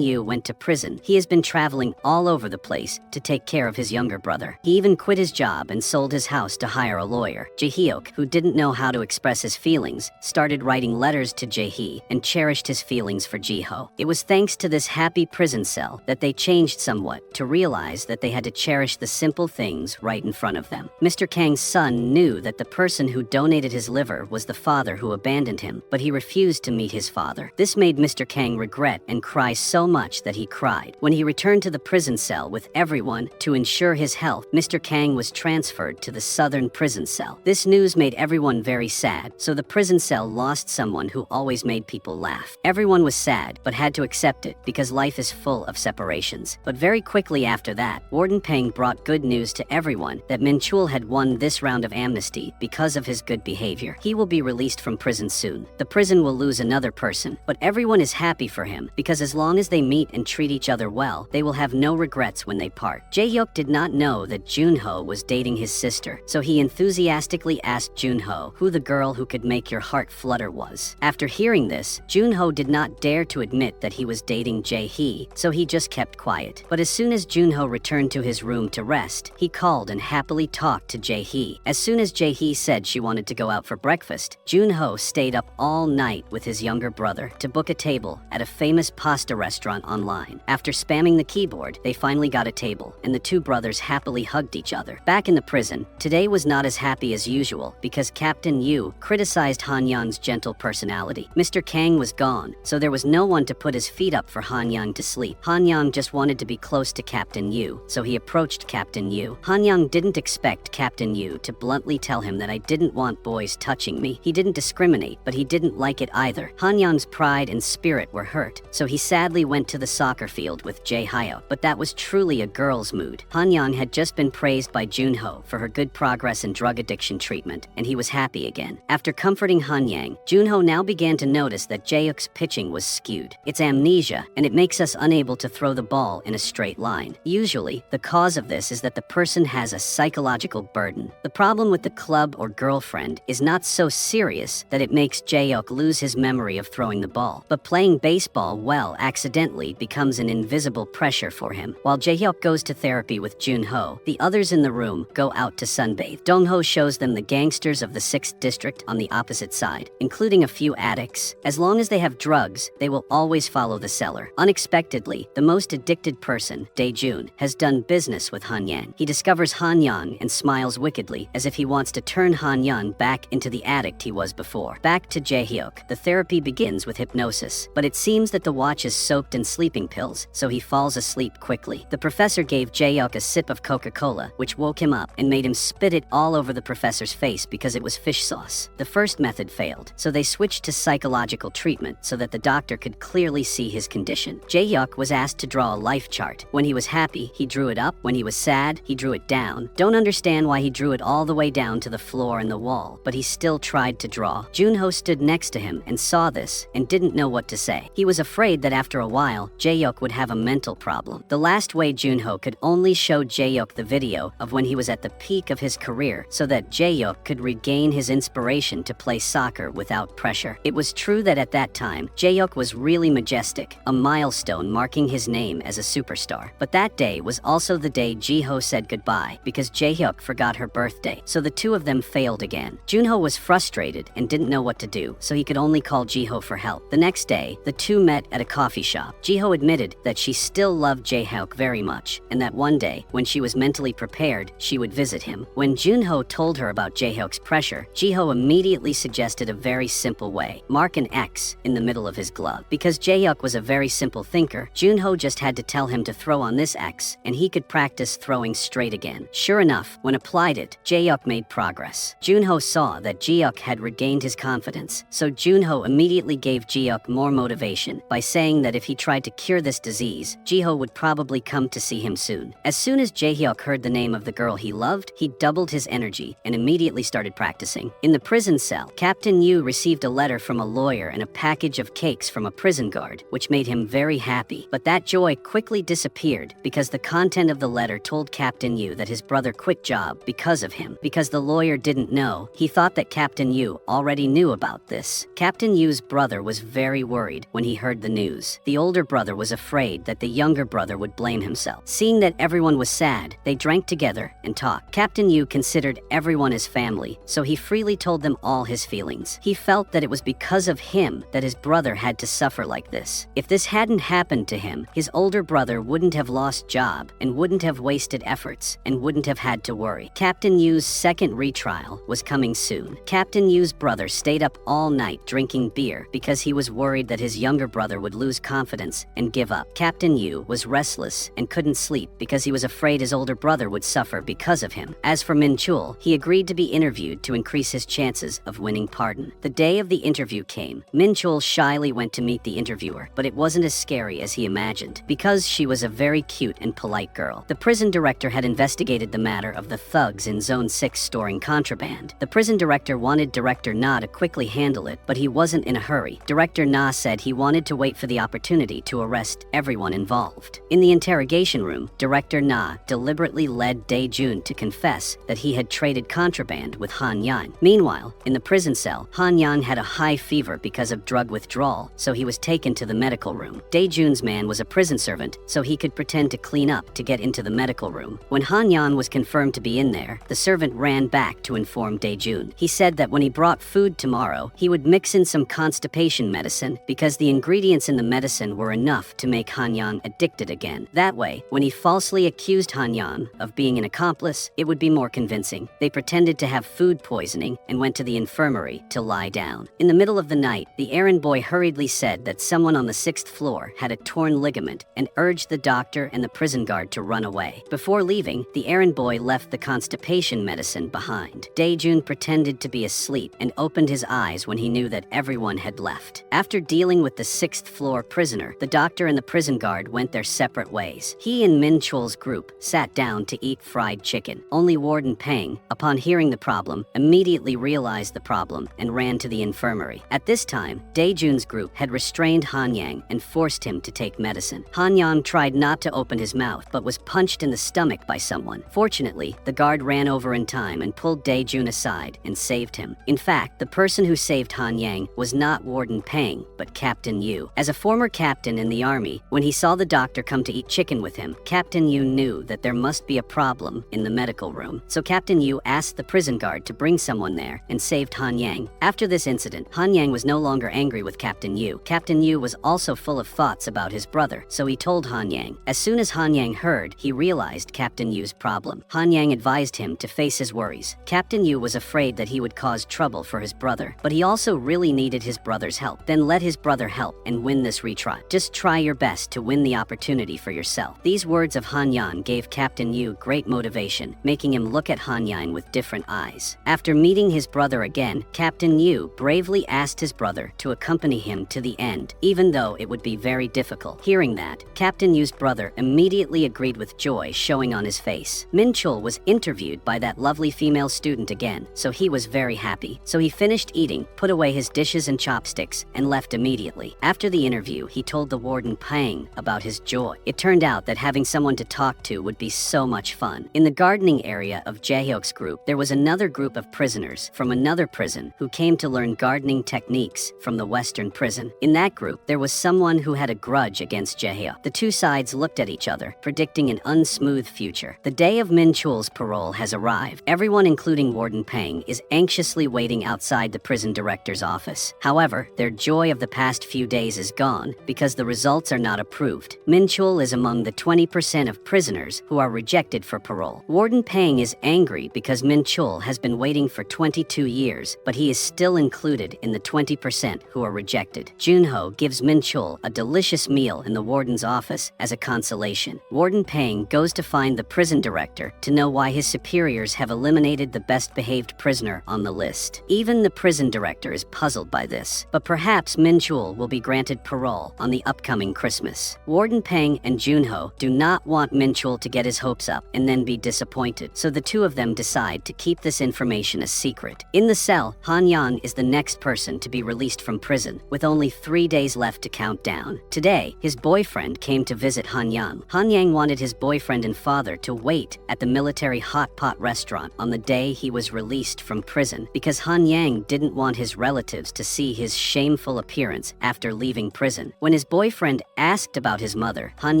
Yu went to prison, he has been traveling all over the place to take care of his younger brother. He even quit his job and sold his house to hire a lawyer. Jae-hyuk, who didn't know how to express his feelings, started writing letters to Jae-hee and cherished his feelings for Ji-ho. It was thanks to this happy prison cell that they changed somewhat to realize that they had to cherish the simple things right in front of them. Mr. Kang's son knew that the person who donated his liver was the father who abandoned him, but he refused to meet his father. This made Mr. Kang regret and cry so much that he cried. When he returned to the prison cell with everyone to ensure his health, Mr. Kang was transferred to the southern prison cell. This news made everyone very sad, so the prison cell lost someone who always made people laugh. Everyone was sad, but had to accept it because life is full of separations. But very quickly after that, Warden Peng brought good news to everyone that Min-chul had won this round of amnesty because of his good behavior. He will be released from prison soon. The prison will lose another person, but everyone is happy for him because as long as they meet and treat each other well, they will have no regrets when they part. Jae-hyuk did not know that Junho was dating his sister, so he enthusiastically asked Junho who the girl who could make your heart flutter was. After hearing this, Junho did not dare to admit that he was dating Jae-hee, so he just kept quiet. But as soon as Junho returned to his room to rest, he called and happily talked to Jae-hee. As soon as Jae-hee said she wanted to go out for breakfast, Junho stayed up all night with his younger brother to book a table at a famous pasta restaurant online. After spamming the keyboard, they finally got a table, and the two brothers happily hugged each other. Back in the prison, today was not as happy as usual because Captain Yu Junho criticized Hanyang's gentle personality. Mr. Kang was gone, so there was no one to put his feet up for Hanyang to sleep. Hanyang just wanted to be close to Captain Yu, so he approached Captain Yu. Hanyang didn't expect Captain Yu to bluntly tell him that I didn't want boys touching me. He didn't discriminate, but he didn't like it either. Hanyang's pride and spirit were hurt, so he sadly went to the soccer field with Jae-hyuk, but that was truly a girl's mood. Hanyang had just been praised by Junho for her good progress in drug addiction treatment, and he was happy again. After comforting Hanyang, Junho now began to notice that Jaehyuk's pitching was skewed. It's amnesia, and it makes us unable to throw the ball in a straight line. Usually, the cause of this is that the person has a psychological burden. The problem with the club or girlfriend is not so serious that it makes Jaehyuk lose his memory of throwing the ball, but playing baseball well accidentally becomes an invisible pressure for him. While Jaehyuk goes to therapy with Junho, the others in the room go out to sunbathe. Dongho shows them the gangsters of the 6th district on the opposite side, including a few addicts. As long as they have drugs, they will always follow the seller. Unexpectedly, the most addicted person, Daejun, has done business with Hanyang. He discovers Hanyang and smiles wickedly, as if he wants to turn Hanyang back into the addict he was before. Back to Jaehyuk. The therapy begins with hypnosis, but it seems that the watch is soaked in sleeping pills, so he falls asleep quickly. The professor gave Jaehyuk a sip of Coca-Cola, which woke him up and made him spit it all over the professor's face because it was fish sauce. The first method failed, so they switched to psychological treatment so that the doctor could clearly see his condition. Jaehyuk was asked to draw a life chart. When he was happy, he drew it up. When he was sad, he drew it down. Don't understand why he drew it all the way down to the floor and the wall, but he still tried to draw. Junho stood next to him and saw this and didn't know what to say. He was afraid that after a while, Jaehyuk would have a mental problem. The last way Junho could only show Jaehyuk the video of when he was at the peak of his career so that Jaehyuk could regain his inspiration to play soccer without pressure. It was true that at that time, Jaehyuk was really majestic, a milestone marking his name as a superstar. But that day was also the day Jiho said goodbye because Jaehyuk forgot her birthday, so the two of them failed again. Junho was frustrated and didn't know what to do, so he could only call Jiho for help. The next day, the two met at a coffee shop. Jiho admitted that she still loved Jaehyuk very much, and that one day, when she was mentally prepared, she would visit him. When Junho told her about Jaehyuk's pressure, Jiho immediately suggested a very simple way: mark an X in the middle of his glove. Because Jaehyuk was a very simple thinker, Junho just had to tell him to throw on this X, and he could practice throwing straight again. Sure enough, when applied it, Jaehyuk made progress. Junho saw that Jaehyuk had regained his confidence, so Junho immediately gave Jaehyuk more motivation by saying that if he tried to cure this disease, Jiho would probably come to see him soon. As soon as Jaehyuk heard the name of the girl he loved, he doubled his energy and immediately started practicing. In the prison cell, Captain Yu received a letter from a lawyer and a package of cakes from a prison guard, which made him very happy. But that joy quickly disappeared because the content of the letter told Captain Yu that his brother quit job because of him. Because the lawyer didn't know, he thought that Captain Yu already knew about this. Captain Yu's brother was very worried when he heard the news. The older brother was afraid that the younger brother would blame himself. Seeing that everyone was sad, they drank together and talked. Captain Yu considered everyone as family, so he freely told them all his feelings. He felt that it was because of him that his brother had to suffer like this. If this hadn't happened to him, his older brother wouldn't have lost job and wouldn't have wasted efforts and wouldn't have had to worry. Captain Yu's second retrial was coming soon. Captain Yu's brother stayed up all night drinking beer because he was worried that his younger brother would lose confidence and give up. Captain Yu was restless and couldn't sleep because he was afraid his older brother would suffer because of him. As for Min Chul, he agreed to be interviewed to increase his chances of winning pardon. The day of the interview came. Min Chul shyly went to meet the interviewer, but it wasn't as scary as he imagined because she was a very cute and polite girl. The prison director had investigated the matter of the thugs in Zone 6 storing contraband. The prison director wanted Director Na to quickly handle it, but he wasn't in a hurry. Director Na said he wanted to wait for the opportunity to arrest everyone involved. In the interrogation room, Director Na deliberately led Daejun to confess that he had traded contraband with Han Yan. Meanwhile, in the prison cell, Han Yan had a high fever because of drug withdrawal, so he was taken to the medical room. Daejun's man was a prison servant, so he could pretend to clean up to get into the medical room. When Han Yan was confirmed to be in there, the servant ran back to inform Daejun. He said that when he brought food tomorrow, he would mix in some constipation medicine because the ingredients in the medicine were enough to make Han Yan addicted again. That way, when he falsely accused Han Yan of being an accomplice, it would be more convincing. They pretended to have food poisoning and went to the infirmary to lie down. In the middle of the night, the errand boy hurriedly said that someone on the 6th floor had a torn ligament and urged the doctor and the prison guard to run away. Before leaving, the errand boy left the constipation medicine behind. Dae-jun pretended to be asleep and opened his eyes when he knew that everyone had left. After dealing with the 6th floor prisoner, the doctor and the prison guard went their separate ways. He and Min-chul's group sat down to eat fried chicken. Only Warden Pang, upon hearing the problem, immediately realized the problem and ran to the infirmary. At this time, Dae-jun's group had restrained Han Yang and forced him to take medicine. Han Yang tried not to open his mouth but was punched in the stomach by someone. Fortunately, the guard ran over in time and pulled Dae-jun aside and saved him. In fact, the person who saved Han Yang was not Warden Pang, but Captain Yu. As a former captain in the army, when he saw the doctor come to eat chicken with him, Captain Yu knew that there must be a problem in the medical room. So Captain Yu asked the prison guard to bring someone there and saved Han Yang. After this incident, Han Yang was no longer angry with Captain Yu. Captain Yu was also full of thoughts about his brother, so he told Han Yang. As soon as Han Yang heard, he realized Captain Yu's problem. Han Yang advised him to face his worries. Captain Yu was afraid that he would cause trouble for his brother, but he also really needed his brother's help. Then let his brother help and win this retrial. Just try your best to win the opportunity for yourself. These words of Han Yang gave Captain Yu great motivation, making him look at Han Yang with different eyes. After meeting his brother again, Captain Yu bravely asked his brother to accompany him to the end, even though it would be very difficult. Hearing that, Captain Yu's brother immediately agreed with joy showing on his face. Min-chul was interviewed by that lovely female student again, so he was very happy. So he finished eating, put away his dishes and chopsticks, and left immediately. After the interview, he told the warden Pang about his joy. It turned out that having someone to talk to would be so much fun. In the gardening area of Jaehyuk's group, there was another group of prisoners from another prison who came to learn gardening techniques from the Western prison. In that group, there was someone who had a grudge against Jaehyuk. The two sides looked at each other, predicting an unsmooth future. The day of Min-chul's parole has arrived. Everyone, including Warden Pang, is anxiously waiting outside the prison director's office. However, their joy of the past few days is gone because the results are not approved. Min-chul is among the 20% of prisoners who are rejected for parole. Warden Pang is angry because Min-chul has been waiting for 22 years, but he is still included in the 20% who are rejected. Junho gives Min-chul a delicious meal in the warden's office as a consolation. Warden Pang goes to find the prison director to know why his superiors have eliminated the best-behaved prisoner on the list. Even the prison director is puzzled by this, but perhaps Min-chul will be granted parole on the upcoming Christmas. Warden Pang and Junho do not want Min-chul to get his hopes up and then be disappointed, so the two of them decide to keep this information a secret. In the cell, Han Yang is the next person to be released from prison, with only 3 days left to count down. Today, his boyfriend came to visit Han Yang. Han Yang wanted his boyfriend and father to wait at the military hot pot restaurant on the day he was released from prison because Han Yang didn't want his relatives to see his shameful appearance after leaving prison. When his boyfriend asked about his mother, Han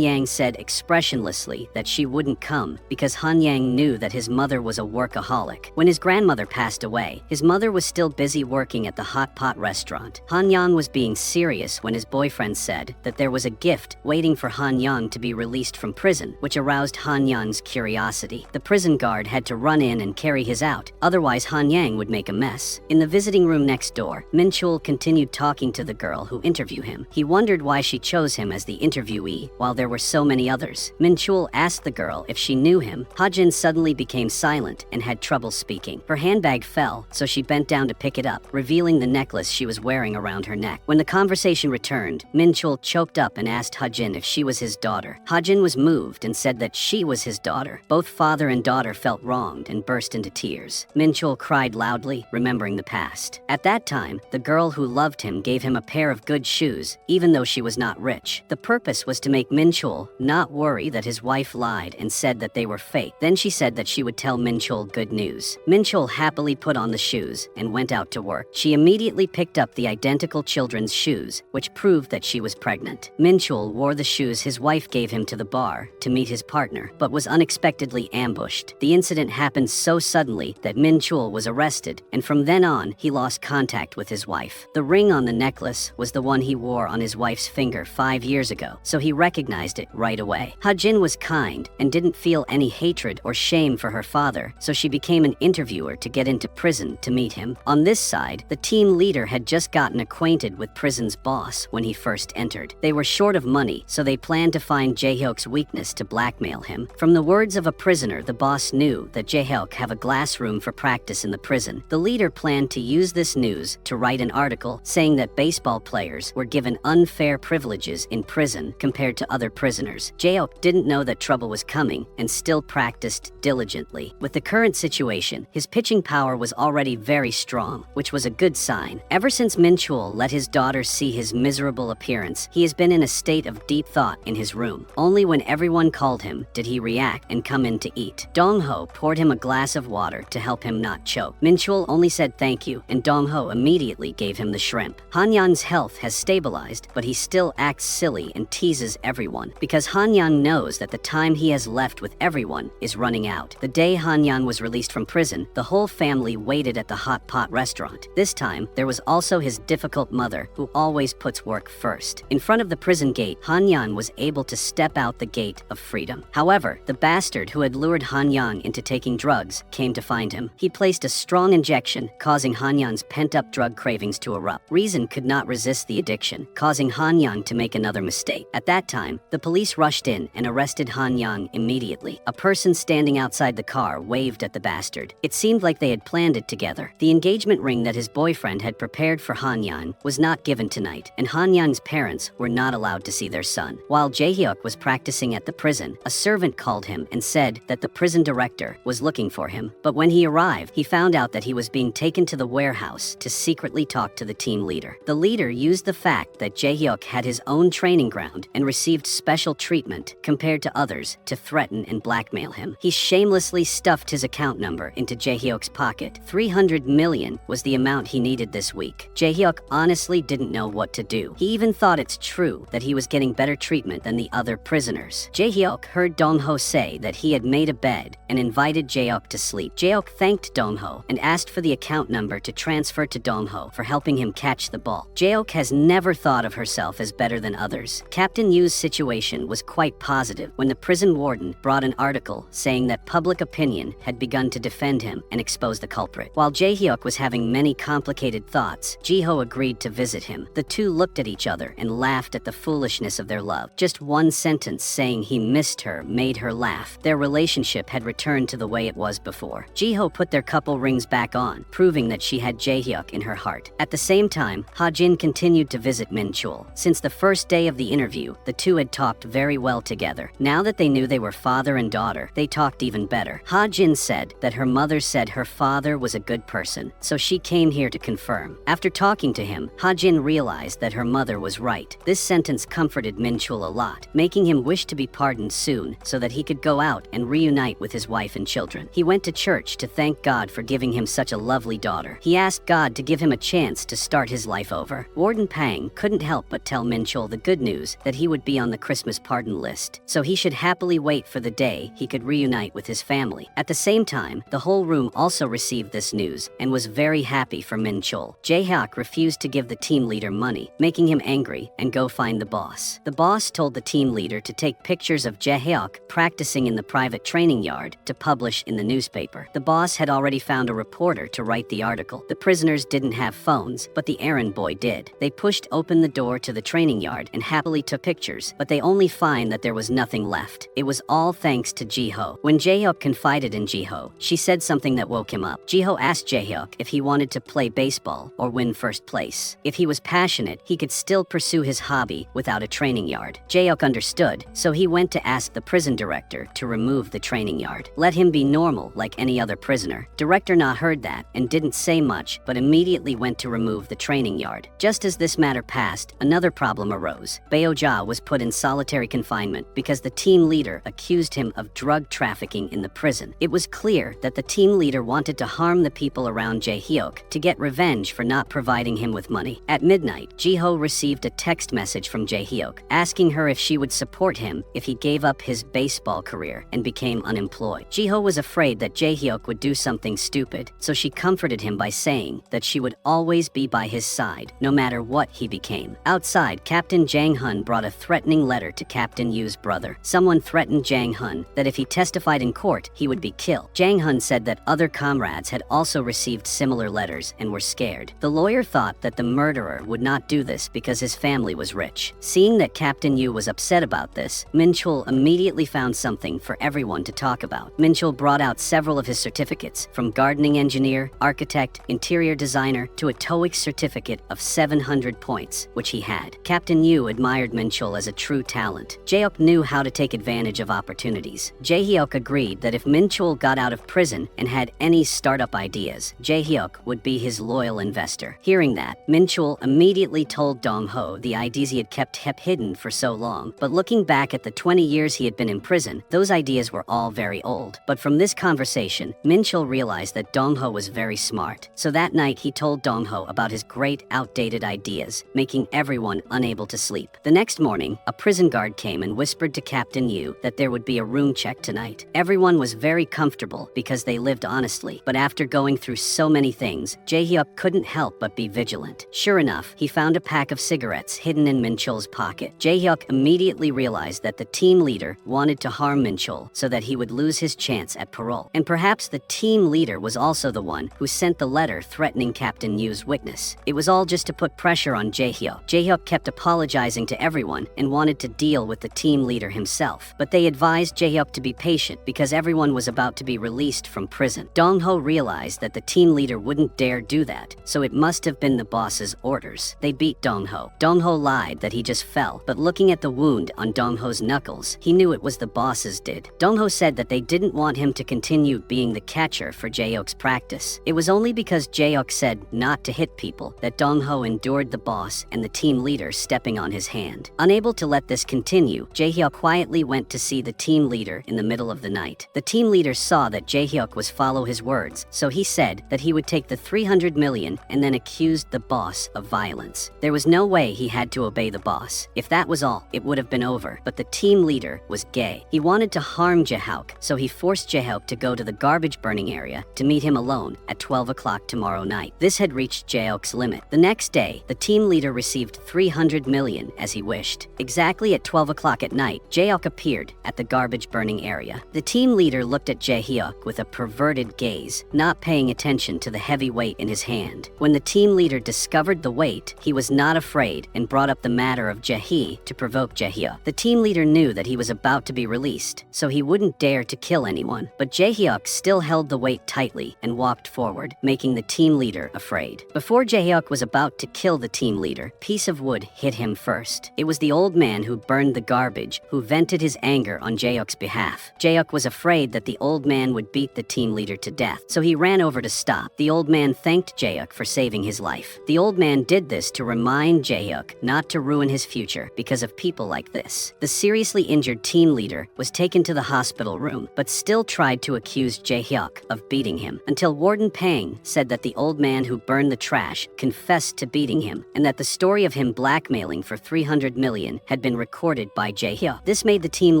Yang said expressionlessly that she wouldn't come because Han Yang knew that his mother was a workaholic. When his grandmother passed away, his mother was still busy working at the hot pot restaurant. Han Yang was being serious when his boyfriend said that there was a gift waiting for Han Yang to be released from prison, which aroused Han Yang's curiosity. The prison guard had to run in and carry his out, otherwise Han Yang would make a mess. In the visiting room next door, Min-chul continued talking to the girl who interviewed him. He wondered why she chose him as the interviewee while there were so many others. Min-chul asked the girl if she knew him. Ha-jin suddenly became silent and had trouble speaking. Her handbag fell, so she bent down to pick it up, revealing the necklace she was wearing around her neck. When the conversation returned, Min-chul choked up and asked Ha-jin if she was his daughter. Ha-jin was moved and said that she was his daughter. Both father and daughter felt wronged and burst into tears. Min-chul cried loudly, remembering the past. At that time, the girl who loved him gave him a pair of good shoes, even though she was not rich. The purpose was to make Min-chul not worry that his wife lied and said that they were fake. Then she said that she would tell Min-chul good news. Min-chul happily put on the shoes and went out to work. She immediately picked up the identical children's shoes, which proved that she was pregnant. Min-chul wore the shoes his wife gave him to the bar to meet his partner, but was unexpectedly ambushed. The incident happened so suddenly that Min-chul was arrested, and from then on, he lost contact with his wife. The ring on the necklace was the one he wore on his wife's finger 5 years ago, so he recognized it right away. Ha-jin was kind and didn't feel any hatred or shame for her father, so she became an interviewer to get into prison prison to meet him. On this side, the team leader had just gotten acquainted with prison's boss when he first entered. They were short of money, so they planned to find Jae-hyuk's weakness to blackmail him. From the words of a prisoner, the boss knew that Jae-hyuk have a glass room for practice in the prison. The leader planned to use this news to write an article saying that baseball players were given unfair privileges in prison compared to other prisoners. Jae-hyuk didn't know that trouble was coming and still practiced diligently. With the current situation, his pitching power was already very strong, which was a good sign. Ever since Min-chul let his daughter see his miserable appearance, he has been in a state of deep thought in his room. Only when everyone called him did he react and come in to eat. Dong-ho poured him a glass of water to help him not choke. Min-chul only said thank you, and Dong-ho immediately gave him the shrimp. Han-yan's health has stabilized, but he still acts silly and teases everyone, because Han-yan knows that the time he has left with everyone is running out. The day Han-yan was released from prison, the whole family waited at the hot pot restaurant. This time, there was also his difficult mother, who always puts work first. In front of the prison gate, Han-yan was able to step out the gate of freedom. However, the bastard who had lured Han-yan into taking drugs came to find him. He placed a strong injection, causing Han-yan's pent-up drug cravings to erupt. Reason could not resist the addiction, causing Han-yan to make another mistake. At that time, the police rushed in and arrested Han-yan immediately. A person standing outside the car waved at the bastard. It seemed like they had planned it together. The engagement ring that his boyfriend had prepared for Han-yan was not given tonight, and Han-yan's parents were not allowed to see their son. While Jae-hyuk was practicing at the prison, a servant called him and said that the prison director was looking for him. But when he arrived, he found out that he was being taken to the warehouse to secretly talk to the team leader. The leader used the fact that Jae-hyuk had his own training ground and received special treatment compared to others to threaten and blackmail him. He shamelessly stuffed his account number into Jae-hyuk's pocket. 300 million was the amount he needed this week. Jae-hyuk honestly didn't know what to do. He even thought it's true that he was getting better treatment than the other prisoners. Jae-hyuk heard Dong-ho say that he had made a bed and invited Jae-hyuk to sleep. Jae-hyuk thanked Dong-ho and asked for the account number to transfer to Dong-ho for helping him catch the ball. Jae-hyuk has never thought of herself as better than others. Captain Yu's situation was quite positive when the prison warden brought an article saying that public opinion had begun to defend him and expose the culprit. While Jae-hyuk was having many complicated thoughts, Ji-ho agreed to visit him. The two looked at each other and laughed at the foolishness of their love. Just one sentence saying he missed her made her laugh. Their relationship had returned to the way it was before. Ji-ho put their couple rings back on, proving that she had Jae-hyuk in her heart. At the same time, Ha-jin continued to visit Min-chul. Since the first day of the interview, the two had talked very well together. Now that they knew they were father and daughter, they talked even better. Ha-jin said that her mother said her father was a good person, so she came here to confirm. After talking to him, Ha-jin realized that her mother was right. This sentence comforted Min-chul a lot, making him wish to be pardoned soon so that he could go out and reunite with his wife and children. He went to church to thank God for giving him such a lovely daughter. He asked God to give him a chance to start his life over. Warden Pang couldn't help but tell Min-chul the good news that he would be on the Christmas pardon list, so he should happily wait for the day he could reunite with his family. At the same time, the whole room also received this news and was very happy for Min-chul. Jae-hyuk refused to give the team leader money, making him angry and go find the boss. The boss told the team leader to take pictures of Jae-hyuk practicing in the private training yard to publish in the newspaper. The boss had already found a reporter to write the article. The prisoners didn't have phones, but the errand boy did. They pushed open the door to the training yard and happily took pictures, but they only find that there was nothing left. It was all thanks to Ji-ho. When Jae-hyuk confided in Ji-ho, she said something that woke him up. Ji-ho asked Jae-hyuk if he wanted to play baseball or win first place. If he was passionate, he could still pursue his hobby without a training yard. Jae-hyuk understood, so he went to ask the prison director to remove the training yard. Let him be normal like any other prisoner. Director Na heard that and didn't say much, but immediately went to remove the training yard. Just as this matter passed, another problem arose. Baeo-ja was put in solitary confinement because the team leader accused him of drug trafficking in the prison. It was clear that the team leader wanted to harm the people around Jae-hyuk to get revenge for not providing him with money. At midnight, Ji-ho received a text message from Jae-hyuk asking her if she would support him if he gave up his baseball career and became unemployed. Ji-ho was afraid that Jae-hyuk would do something stupid, so she comforted him by saying that she would always be by his side, no matter what he became. Outside, Captain Jang-hun brought a threatening letter to Captain Yu's brother. Someone threatened Jang-hun that if he testified in court, he would be killed. Jang-hun said that other comrades had had also received similar letters and were scared. The lawyer thought that the murderer would not do this because his family was rich. Seeing that Captain Yu was upset about this, Min-chul immediately found something for everyone to talk about. Min-chul brought out several of his certificates, from gardening engineer, architect, interior designer, to a TOEIC certificate of 700 points, which he had. Captain Yu admired Min-chul as a true talent. Jae-hyuk knew how to take advantage of opportunities. Jae-hyuk agreed that if Min-chul got out of prison and had any startup ideas, Jae-hyuk would be his loyal investor. Hearing that, Min-chul immediately told Dong-ho the ideas he had kept hidden for so long. But looking back at the 20 years he had been in prison, those ideas were all very old. But from this conversation, Min-chul realized that Dong-ho was very smart. So that night he told Dong-ho about his great outdated ideas, making everyone unable to sleep. The next morning, a prison guard came and whispered to Captain Yu that there would be a room check tonight. Everyone was very comfortable because they lived honestly, but after going through so many things, Jae-hyuk couldn't help but be vigilant. Sure enough, he found a pack of cigarettes hidden in Min-chul's pocket. Jae-hyuk immediately realized that the team leader wanted to harm Min-chul so that he would lose his chance at parole. And perhaps the team leader was also the one who sent the letter threatening Captain Yu's witness. It was all just to put pressure on Jae-hyuk. Jae-hyuk kept apologizing to everyone and wanted to deal with the team leader himself, but they advised Jae-hyuk to be patient because everyone was about to be released from prison. Dong-ho realized that the team leader wouldn't dare do that, so it must have been the boss's orders. They beat Dong-ho. Dong-ho lied that he just fell, but looking at the wound on Dong-ho's knuckles, he knew it was the boss's did. Dong-ho said that they didn't want him to continue being the catcher for Jae-hyuk's practice. It was only because Jae-hyuk said not to hit people that Dong-ho endured the boss and the team leader stepping on his hand. Unable to let this continue, Jae-hyuk quietly went to see the team leader in the middle of the night. The team leader saw that Jae-hyuk was follow his words, so he said that he would take the 300 million and then accused the boss of violence. There was no way he had to obey the boss. If that was all, it would have been over. But the team leader was gay. He wanted to harm Jae-hyuk, so he forced Jae-hyuk to go to the garbage burning area to meet him alone at 12 o'clock tomorrow night. This had reached Jae-hyuk's limit. The next day, the team leader received 300 million as he wished. Exactly at 12 o'clock at night, Jae-hyuk appeared at the garbage burning area. The team leader looked at Jae-hyuk with a perverted gaze, not paying attention to the heavy weight in his hand. When the team leader discovered the weight, he was not afraid and brought up the matter of Jae-hee to provoke Jae-hyuk. The team leader knew that he was about to be released, so he wouldn't dare to kill anyone. But Jae-hyuk still held the weight tightly and walked forward, making the team leader afraid. Before Jae-hyuk was about to kill the team leader, a piece of wood hit him first. It was the old man who burned the garbage, who vented his anger on Jae-hyuk's behalf. Jae-hyuk was afraid that the old man would beat the team leader to death, so he ran over to stop. The old man thanked Jae-hyuk for saving his life. The old man did this to remind Jae-hyuk not to ruin his future because of people like this. The seriously injured team leader was taken to the hospital room, but still tried to accuse Jae-hyuk of beating him, until Warden Pang said that the old man who burned the trash confessed to beating him, and that the story of him blackmailing for 300 million had been recorded by Jae-hyuk. This made the team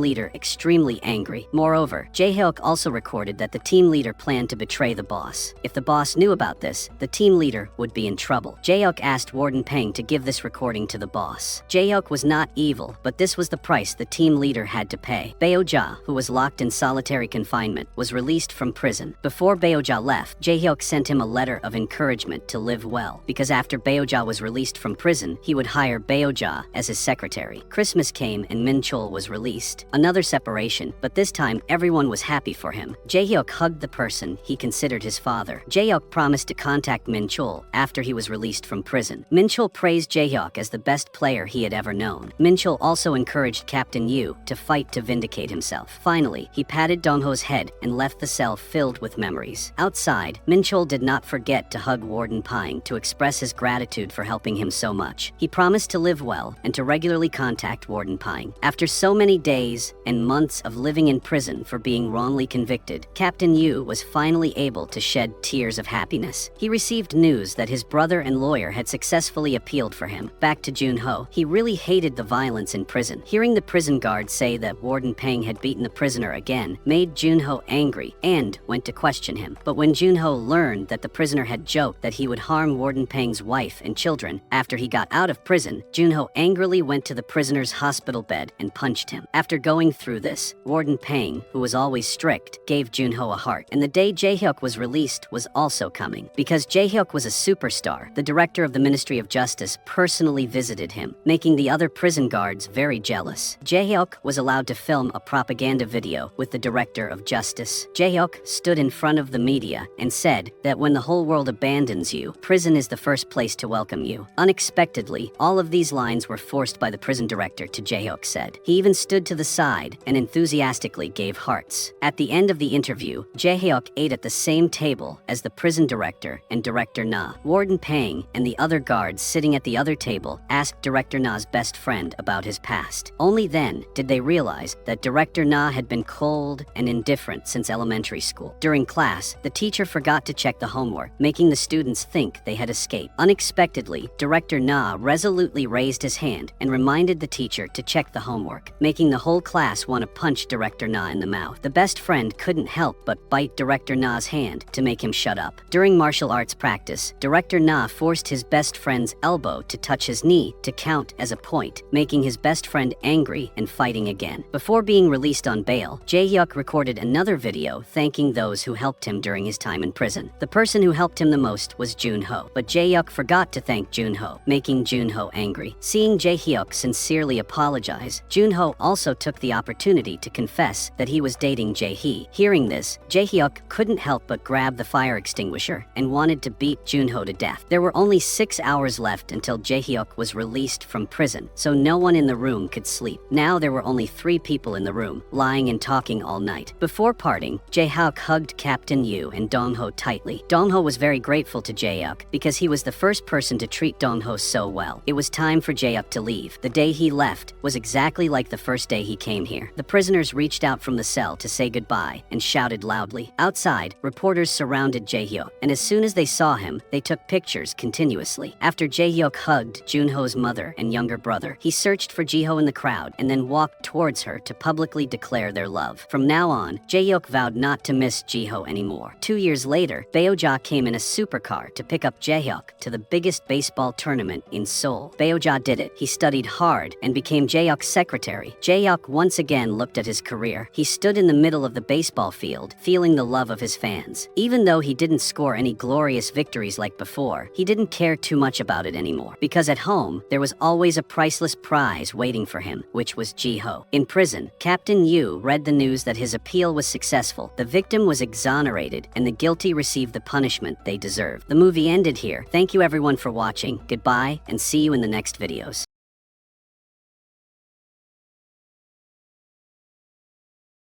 leader extremely angry. Moreover, Jae-hyuk also recorded that the team leader planned to betray the boss. If the boss knew about this, the team leader would be in trouble. Jae-hyuk asked Warden Pang to give this recording to the boss. Jae-hyuk was not evil, but this was the price the team leader had to pay. Baeo-ja, who was locked in solitary confinement, was released from prison. Before Baeo-ja left, Jae-hyuk sent him a letter of encouragement to live well, because after Baeo-ja was released from prison, he would hire Baeo-ja as his secretary. Christmas came and Min-chul was released. Another separation, but this time everyone was happy for him. Jae-hyuk hugged the person he considered his father. Jae-hyuk promised to contact Min-chul after he was released from prison. Min-chul praised Jae-hyuk as the best player he had ever known. Min-chul also encouraged Captain Yu to fight to vindicate himself. Finally, he patted Dong-ho's head and left the cell filled with memories. Outside, Min-chul did not forget to hug Warden Pang to express his gratitude for helping him so much. He promised to live well and to regularly contact Warden Pang. After so many days and months of living in prison for being wrongly convicted, Captain Yu was finally able to shed tears of happiness. He received news that his brother and lawyer had successfully appealed for him. Back to Junho, he really hated the violence in prison. Hearing the prison guard say that Warden Pang had beaten the prisoner again made Junho angry and went to question him. But when Junho learned that the prisoner had joked that he would harm Warden Pang's wife and children after he got out of prison, Junho angrily went to the prisoner's hospital bed and punched him. After going through this, Warden Pang, who was always strict, gave Junho a heart. And the day Jae-hyuk Jae-hyuk was released was also coming. Because Jae-hyuk was a superstar, the director of the Ministry of Justice personally visited him, making the other prison guards very jealous. Jae-hyuk was allowed to film a propaganda video with the director of justice. Jae-hyuk stood in front of the media and said that when the whole world abandons you, prison is the first place to welcome you. Unexpectedly, all of these lines were forced by the prison director to Jae-hyuk said. He even stood to the side and enthusiastically gave hearts. At the end of the interview, Jae-hyuk ate at the same table as the prison director and Director Na. Warden Pang and the other guards sitting at the other table asked Director Na's best friend about his past. Only then did they realize that Director Na had been cold and indifferent since elementary school. During class, the teacher forgot to check the homework, making the students think they had escaped. Unexpectedly, Director Na resolutely raised his hand and reminded the teacher to check the homework, making the whole class want to punch Director Na in the mouth. The best friend couldn't help but bite Director Na's hand to make him shut up. During martial arts practice, Director Na forced his best friend's elbow to touch his knee to count as a point, making his best friend angry and fighting again. Before being released on bail, Jae-hyuk recorded another video thanking those who helped him during his time in prison. The person who helped him the most was Junho, but Jae-hyuk forgot to thank Junho, making Junho angry. Seeing Jae-hyuk sincerely apologize, Junho also took the opportunity to confess that he was dating Jae-hee. Hearing this, Jae-hyuk couldn't help but grab the fire extinguisher and wanted to beat Junho to death. There were only 6 hours left until Jae-hyuk was released from prison, so no one in the room could sleep. Now there were only 3 people in the room, lying and talking all night. Before parting, Jae-hyuk hugged Captain Yu and Dongho tightly. Dongho was very grateful to Jae-hyuk because he was the first person to treat Dongho so well. It was time for Jae-hyuk to leave. The day he left was exactly like the first day he came here. The prisoners reached out from the cell to say goodbye and shouted loudly. Outside, reporters surrounded Jae-hyuk, and as soon as they saw him, they took pictures continuously. After Jae-hyuk hugged Junho's mother and younger brother, he searched for Jiho in the crowd and then walked towards her to publicly declare their love. From now on, Jae-hyuk vowed not to miss Jiho anymore. 2 years later, Baeoja came in a supercar to pick up Jae-hyuk to the biggest baseball tournament in Seoul. Baeoja did it. He studied hard and became Jae-hyuk's secretary. Jae-hyuk once again looked at his career. He stood in the middle of the baseball field, feeling the love of his fans. Even though he didn't score any glorious victories like before, he didn't care too much about it anymore. Because at home, there was always a priceless prize waiting for him, which was Jiho. In prison, Captain Yu read the news that his appeal was successful. The victim was exonerated, and the guilty received the punishment they deserved. The movie ended here. Thank you everyone for watching. Goodbye, and see you in the next videos.